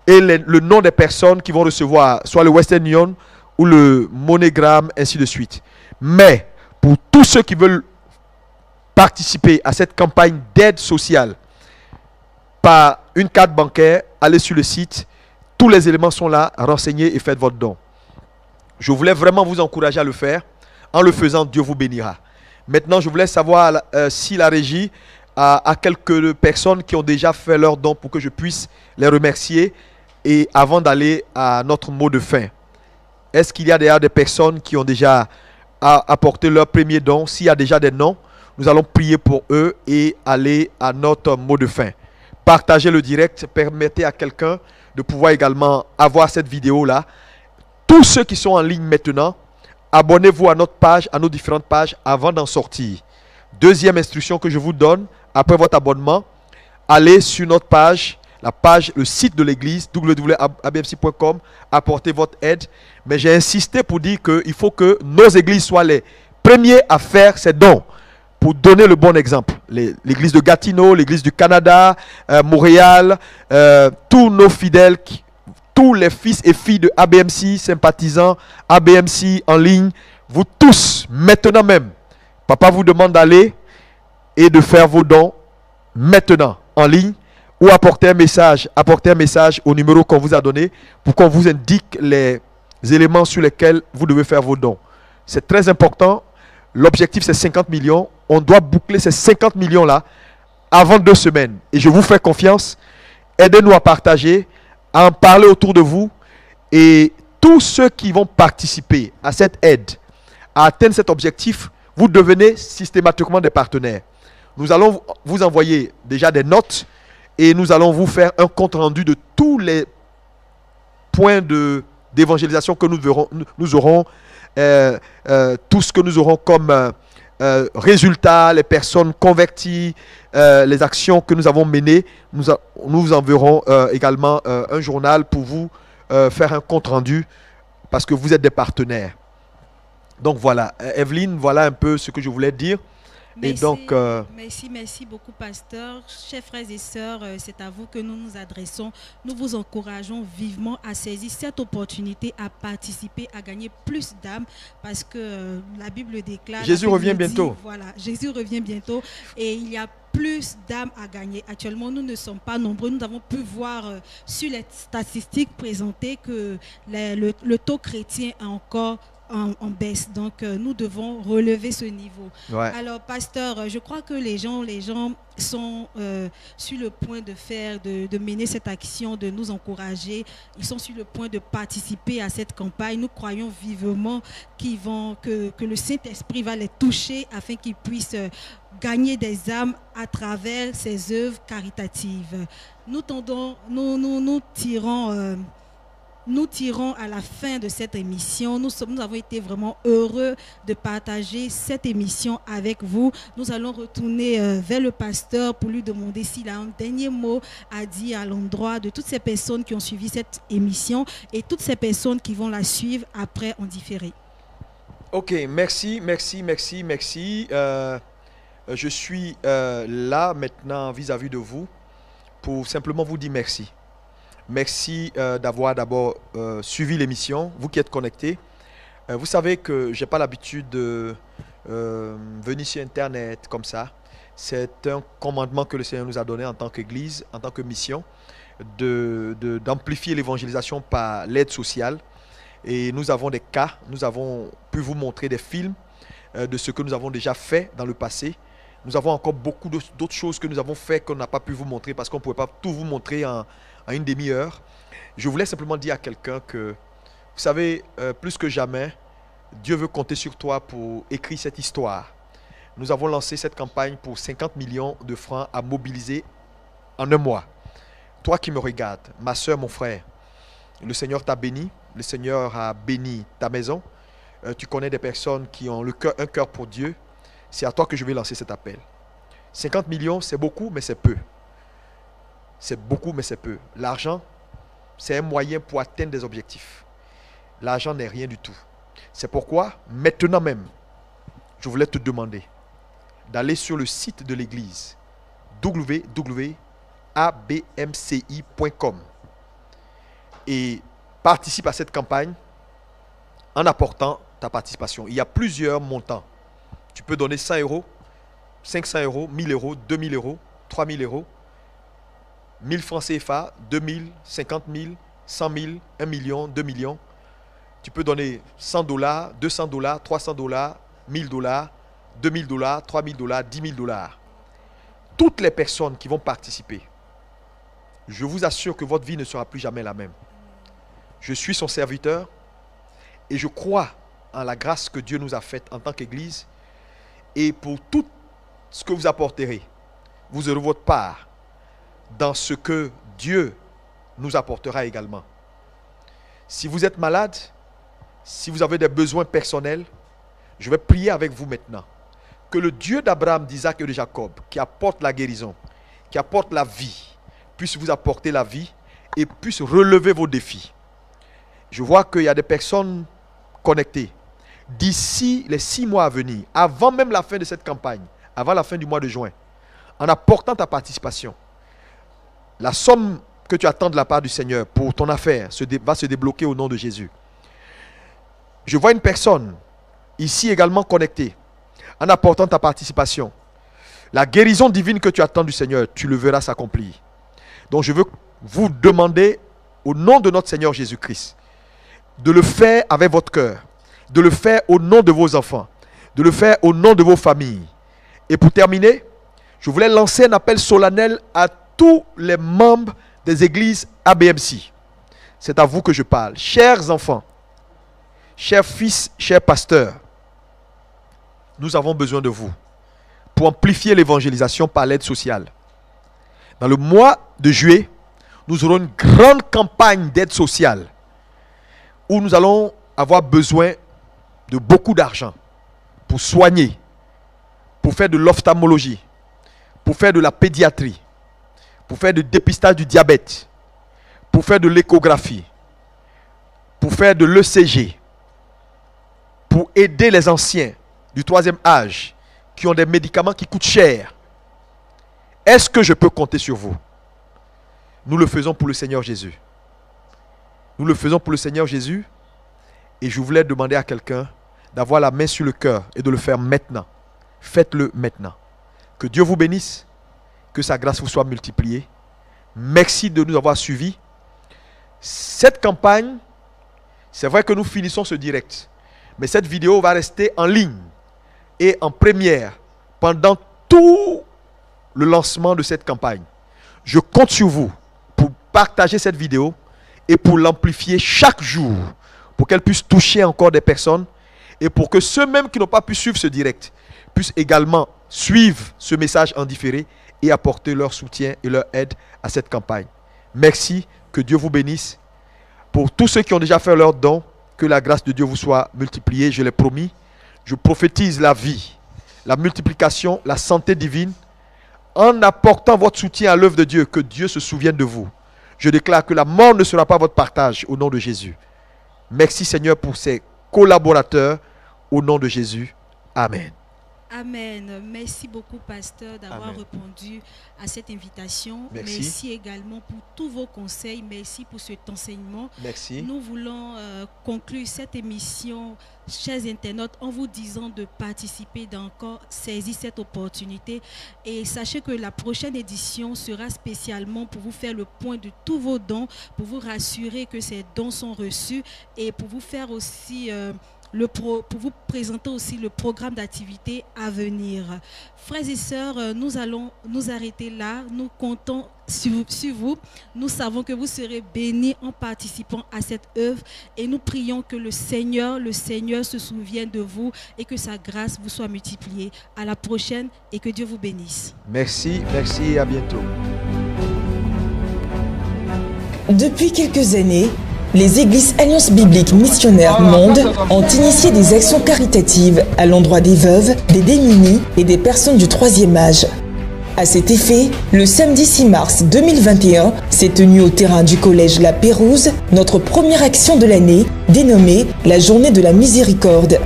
et le nom des personnes qui vont recevoir soit le Western Union ou le MoneyGram, ainsi de suite. Mais pour tous ceux qui veulent participer à cette campagne d'aide sociale par une carte bancaire, allez sur le site. Tous les éléments sont là, renseignez et faites votre don. Je voulais vraiment vous encourager à le faire. En le faisant, Dieu vous bénira. Maintenant, je voulais savoir si la régie a quelques personnes qui ont déjà fait leur don pour que je puisse les remercier. Et avant d'aller à notre mot de fin, est-ce qu'il y a déjà des personnes qui ont déjà apporté leur premier don? S'il y a déjà des noms, nous allons prier pour eux et aller à notre mot de fin. Partagez le direct, permettez à quelqu'un de pouvoir également avoir cette vidéo-là. Tous ceux qui sont en ligne maintenant, abonnez-vous à notre page, à nos différentes pages avant d'en sortir. Deuxième instruction que je vous donne, après votre abonnement, allez sur notre page, le site de l'église, www.abmc.com, apportez votre aide. Mais j'ai insisté pour dire qu'il faut que nos églises soient les premiers à faire ces dons, pour donner le bon exemple. L'église de Gatineau, l'église du Canada, Montréal, tous nos fidèles, tous les fils et filles de ABMC, sympathisants, ABMC en ligne, vous tous, maintenant même, papa vous demande d'aller et de faire vos dons maintenant en ligne ou apporter un message au numéro qu'on vous a donné pour qu'on vous indique les éléments sur lesquels vous devez faire vos dons. C'est très important. L'objectif, c'est 50 millions. On doit boucler ces 50 millions-là avant 2 semaines. Et je vous fais confiance. Aidez-nous à partager, à en parler autour de vous. Et tous ceux qui vont participer à cette aide, à atteindre cet objectif, vous devenez systématiquement des partenaires. Nous allons vous envoyer déjà des notes et nous allons vous faire un compte rendu de tous les points d'évangélisation que nous aurons, tout ce que nous aurons comme résultats, les personnes converties, les actions que nous avons menées. Nous vous enverrons également un journal pour vous faire un compte rendu parce que vous êtes des partenaires. Donc voilà, Evelyne, voilà un peu ce que je voulais dire. Merci, et donc, merci beaucoup, pasteur. Chers frères et sœurs, c'est à vous que nous nous adressons. Nous vous encourageons vivement à saisir cette opportunité, à participer, à gagner plus d'âmes, parce que la Bible déclare... Jésus revient bientôt. Voilà, Jésus revient bientôt et il y a plus d'âmes à gagner. Actuellement, nous ne sommes pas nombreux. Nous avons pu voir sur les statistiques présentées que le taux chrétien est encore en baisse. Donc, nous devons relever ce niveau. Ouais. Alors, pasteur, je crois que les gens sont sur le point de mener cette action, de nous encourager. Ils sont sur le point de participer à cette campagne. Nous croyons vivement que le Saint-Esprit va les toucher afin qu'ils puissent gagner des âmes à travers ces œuvres caritatives. Nous tirons à la fin de cette émission. Nous avons été vraiment heureux de partager cette émission avec vous. Nous allons retourner vers le pasteur pour lui demander s'il a un dernier mot à dire à l'endroit de toutes ces personnes qui ont suivi cette émission et toutes ces personnes qui vont la suivre après en différé. Ok, merci. Je suis là maintenant vis-à-vis de vous pour simplement vous dire merci. Merci d'avoir d'abord suivi l'émission, vous qui êtes connectés. Vous savez que je n'ai pas l'habitude de venir sur Internet comme ça. C'est un commandement que le Seigneur nous a donné en tant qu'Église, en tant que mission, d'amplifier l'évangélisation par l'aide sociale. Et nous avons des cas, nous avons pu vous montrer des films de ce que nous avons déjà fait dans le passé. Nous avons encore beaucoup d'autres choses que nous avons fait qu'on n'a pas pu vous montrer parce qu'on ne pouvait pas tout vous montrer en une demi-heure. Je voulais simplement dire à quelqu'un que, vous savez, plus que jamais, Dieu veut compter sur toi pour écrire cette histoire. Nous avons lancé cette campagne pour 50 millions de francs à mobiliser en un mois. Toi qui me regardes, ma soeur, mon frère, le Seigneur t'a béni, le Seigneur a béni ta maison. Tu connais des personnes qui ont un cœur pour Dieu. C'est à toi que je vais lancer cet appel. 50 millions, c'est beaucoup, mais c'est peu. C'est beaucoup, mais c'est peu. L'argent, c'est un moyen pour atteindre des objectifs. L'argent n'est rien du tout. C'est pourquoi, maintenant même, je voulais te demander d'aller sur le site de l'église www.abmci.com et participe à cette campagne en apportant ta participation. Il y a plusieurs montants. Tu peux donner 100 euros, 500 euros, 1000 euros, 2000 euros, 3000 euros, 1000 francs CFA, 2000, 50 000, 100 000, 1 million, 2 millions. Tu peux donner 100 $, 200 $, 300 $, 1000 $, 2000 $, 3000 $, 10 000 $. Toutes les personnes qui vont participer, je vous assure que votre vie ne sera plus jamais la même. Je suis son serviteur et je crois en la grâce que Dieu nous a faite en tant qu'Église. Et pour tout ce que vous apporterez, vous aurez votre part dans ce que Dieu nous apportera également. Si vous êtes malade, si vous avez des besoins personnels, je vais prier avec vous maintenant. Que le Dieu d'Abraham, d'Isaac et de Jacob, qui apporte la guérison, qui apporte la vie, puisse vous apporter la vie et puisse relever vos défis. Je vois qu'il y a des personnes connectées. D'ici les 6 mois à venir, avant même la fin de cette campagne, avant la fin du mois de juin, en apportant ta participation, la somme que tu attends de la part du Seigneur pour ton affaire va se débloquer au nom de Jésus. Je vois une personne ici également connectée, en apportant ta participation. La guérison divine que tu attends du Seigneur, tu le verras s'accomplir. Donc je veux vous demander, au nom de notre Seigneur Jésus-Christ, de le faire avec votre cœur, de le faire au nom de vos enfants, de le faire au nom de vos familles. Et pour terminer, je voulais lancer un appel solennel à tous les membres des églises ABMC. C'est à vous que je parle. Chers enfants, chers fils, chers pasteurs, nous avons besoin de vous pour amplifier l'évangélisation par l'aide sociale. Dans le mois de juillet, nous aurons une grande campagne d'aide sociale où nous allons avoir besoin de beaucoup d'argent pour soigner, pour faire de l'ophtalmologie, pour faire de la pédiatrie, pour faire du dépistage du diabète, pour faire de l'échographie, pour faire de l'ECG, pour aider les anciens du 3e âge qui ont des médicaments qui coûtent cher. Est-ce que je peux compter sur vous? Nous le faisons pour le Seigneur Jésus. Nous le faisons pour le Seigneur Jésus. Et je voulais demander à quelqu'un d'avoir la main sur le cœur et de le faire maintenant. Faites-le maintenant. Que Dieu vous bénisse. Que sa grâce vous soit multipliée. Merci de nous avoir suivis. Cette campagne, c'est vrai que nous finissons ce direct, mais cette vidéo va rester en ligne et en première pendant tout le lancement de cette campagne. Je compte sur vous pour partager cette vidéo et pour l'amplifier chaque jour, pour qu'elle puisse toucher encore des personnes et pour que ceux-mêmes qui n'ont pas pu suivre ce direct puissent également suivre ce message en différé et apporter leur soutien et leur aide à cette campagne. Merci, que Dieu vous bénisse. Pour tous ceux qui ont déjà fait leur don, que la grâce de Dieu vous soit multipliée, je l'ai promis. Je prophétise la vie, la multiplication, la santé divine. En apportant votre soutien à l'œuvre de Dieu, que Dieu se souvienne de vous. Je déclare que la mort ne sera pas votre partage au nom de Jésus. Merci Seigneur pour ces collaborateurs au nom de Jésus. Amen. Amen. Merci beaucoup, pasteur, d'avoir répondu à cette invitation. Merci également pour tous vos conseils. Merci pour cet enseignement. Merci. Nous voulons conclure cette émission, chers internautes, en vous disant de participer, d'encore saisir cette opportunité. Et sachez que la prochaine édition sera spécialement pour vous faire le point de tous vos dons, pour vous rassurer que ces dons sont reçus et pour vous faire aussi... pour vous présenter aussi le programme d'activité à venir. Frères et sœurs, nous allons nous arrêter là. Nous comptons sur vous. Nous savons que vous serez bénis en participant à cette œuvre et nous prions que le Seigneur se souvienne de vous et que sa grâce vous soit multipliée. À la prochaine et que Dieu vous bénisse. Merci, merci et à bientôt. Depuis quelques années, les églises Alliance Biblique Missionnaire Monde ont initié des actions caritatives à l'endroit des veuves, des démunis et des personnes du troisième âge. À cet effet, le samedi 6 mars 2021 s'est tenue au terrain du collège La Pérouse notre première action de l'année, dénommée la Journée de la Miséricorde.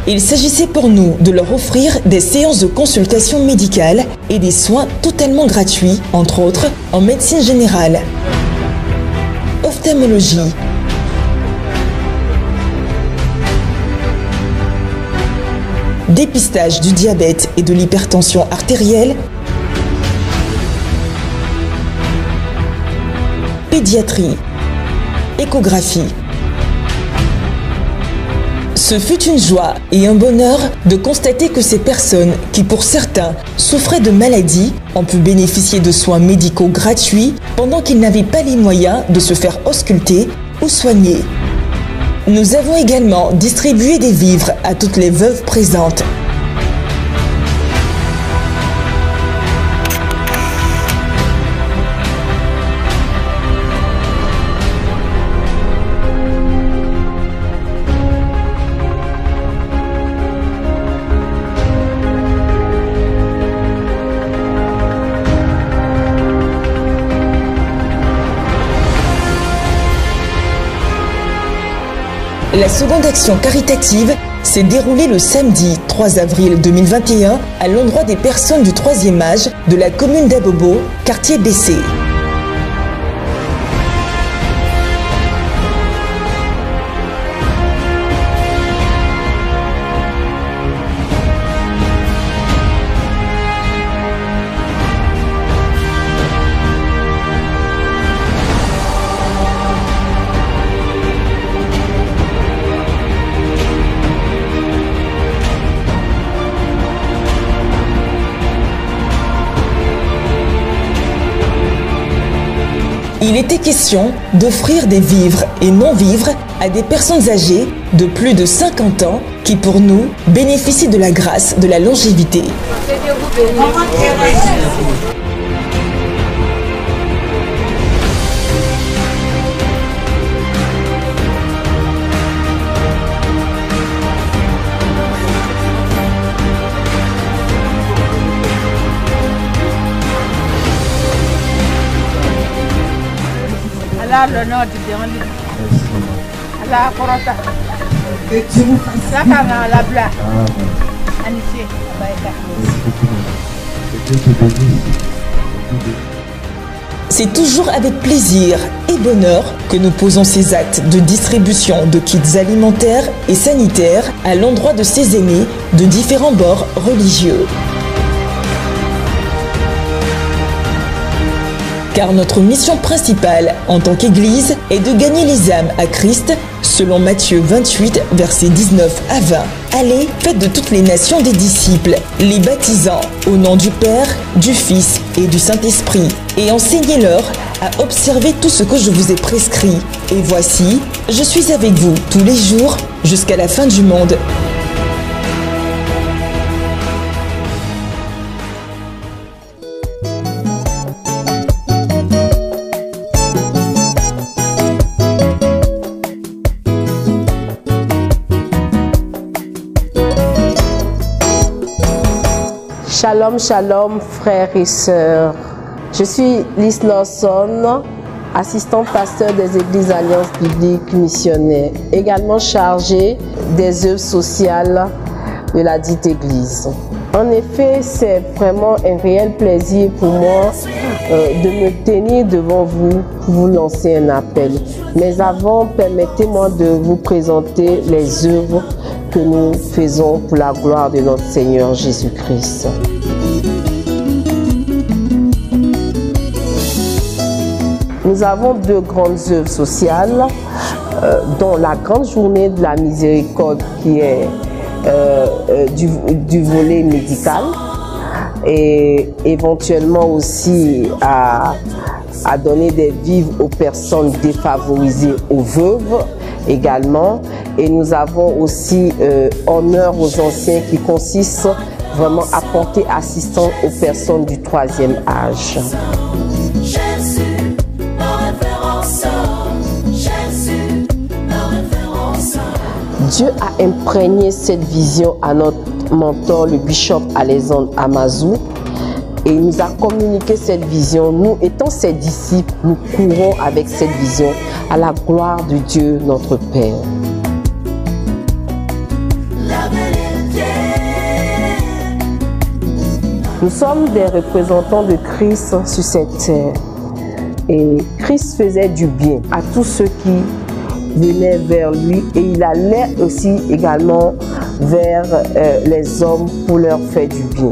Il s'agissait pour nous de leur offrir des séances de consultation médicale et des soins totalement gratuits, entre autres en médecine générale, ophtalmologie, dépistage du diabète et de l'hypertension artérielle, pédiatrie, échographie. Ce fut une joie et un bonheur de constater que ces personnes qui pour certains souffraient de maladies ont pu bénéficier de soins médicaux gratuits pendant qu'ils n'avaient pas les moyens de se faire ausculter ou soigner. Nous avons également distribué des vivres à toutes les veuves présentes. La seconde action caritative s'est déroulée le samedi 3 avril 2021 à l'endroit des personnes du troisième âge de la commune d'Abobo, quartier Bessé. Il était question d'offrir des vivres et non-vivres à des personnes âgées de plus de 50 ans qui, pour nous, bénéficient de la grâce de la longévité. L'honneur du dernier. La porota. Que Dieu vous fasse. La bla. C'est toujours avec plaisir et bonheur que nous posons ces actes de distribution de kits alimentaires et sanitaires à l'endroit de ces aînés de différents bords religieux. car notre mission principale en tant qu'Église est de gagner les âmes à Christ, selon Matthieu 28, versets 19 à 20. Allez, faites de toutes les nations des disciples, les baptisant au nom du Père, du Fils et du Saint-Esprit, et enseignez-leur à observer tout ce que je vous ai prescrit. Et voici, je suis avec vous tous les jours jusqu'à la fin du monde. Shalom, shalom, frères et sœurs. Je suis Lys Lawson, assistante pasteur des Églises Alliance Biblique Missionnaire, également chargée des œuvres sociales de la dite Église. En effet, c'est vraiment un réel plaisir pour moi de me tenir devant vous pour vous lancer un appel. Mais avant, permettez-moi de vous présenter les œuvres que nous faisons pour la gloire de notre Seigneur Jésus-Christ. Nous avons deux grandes œuvres sociales, dont la grande journée de la miséricorde qui est du volet médical et éventuellement aussi à donner des vivres aux personnes défavorisées, aux veuves également. Et nous avons aussi honneur aux anciens qui consiste vraiment à porter assistance aux personnes du troisième âge. Dieu a imprégné cette vision à notre mentor, le bishop Alexandre Amazou, et il nous a communiqué cette vision. Nous, étant ses disciples, nous courons avec cette vision à la gloire de Dieu, notre Père. Nous sommes des représentants de Christ sur cette terre. Et Christ faisait du bien à tous ceux qui venaient vers lui, et il allait aussi également vers les hommes pour leur faire du bien.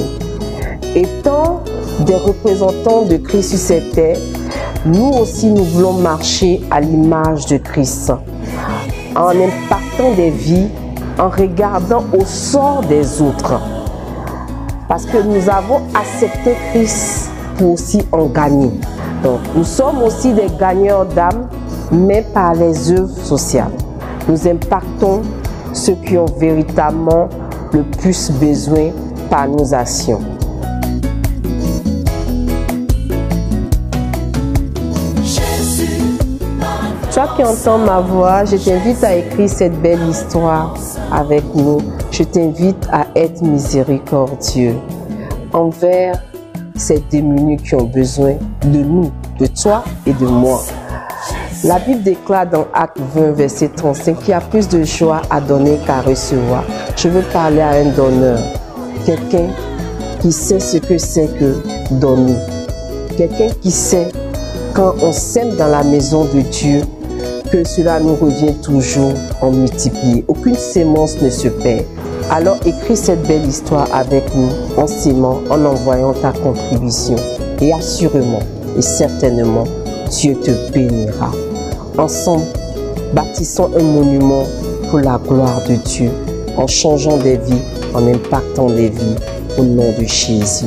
Étant des représentants de Christ sur cette terre, nous aussi nous voulons marcher à l'image de Christ, en impactant des vies, en regardant au sort des autres. Parce que nous avons accepté Christ pour aussi en gagner. Donc nous sommes aussi des gagneurs d'âmes, mais par les œuvres sociales. Nous impactons ceux qui ont véritablement le plus besoin par nos actions. Toi qui entends ma voix, je t'invite à écrire cette belle histoire avec nous. Je t'invite à être miséricordieux envers ces démunis qui ont besoin de nous, de toi et de moi. La Bible déclare dans Actes 20, verset 35, qu'il y a plus de joie à donner qu'à recevoir. Je veux parler à un donneur, quelqu'un qui sait ce que c'est que donner. Quelqu'un qui sait, quand on sème dans la maison de Dieu, que cela nous revient toujours en multiplié. Aucune sémence ne se perd. Alors écris cette belle histoire avec nous, en s'aimant, en envoyant ta contribution. Et assurément, et certainement, Dieu te bénira. Ensemble, bâtissons un monument pour la gloire de Dieu, en changeant des vies, en impactant des vies, au nom de Jésus.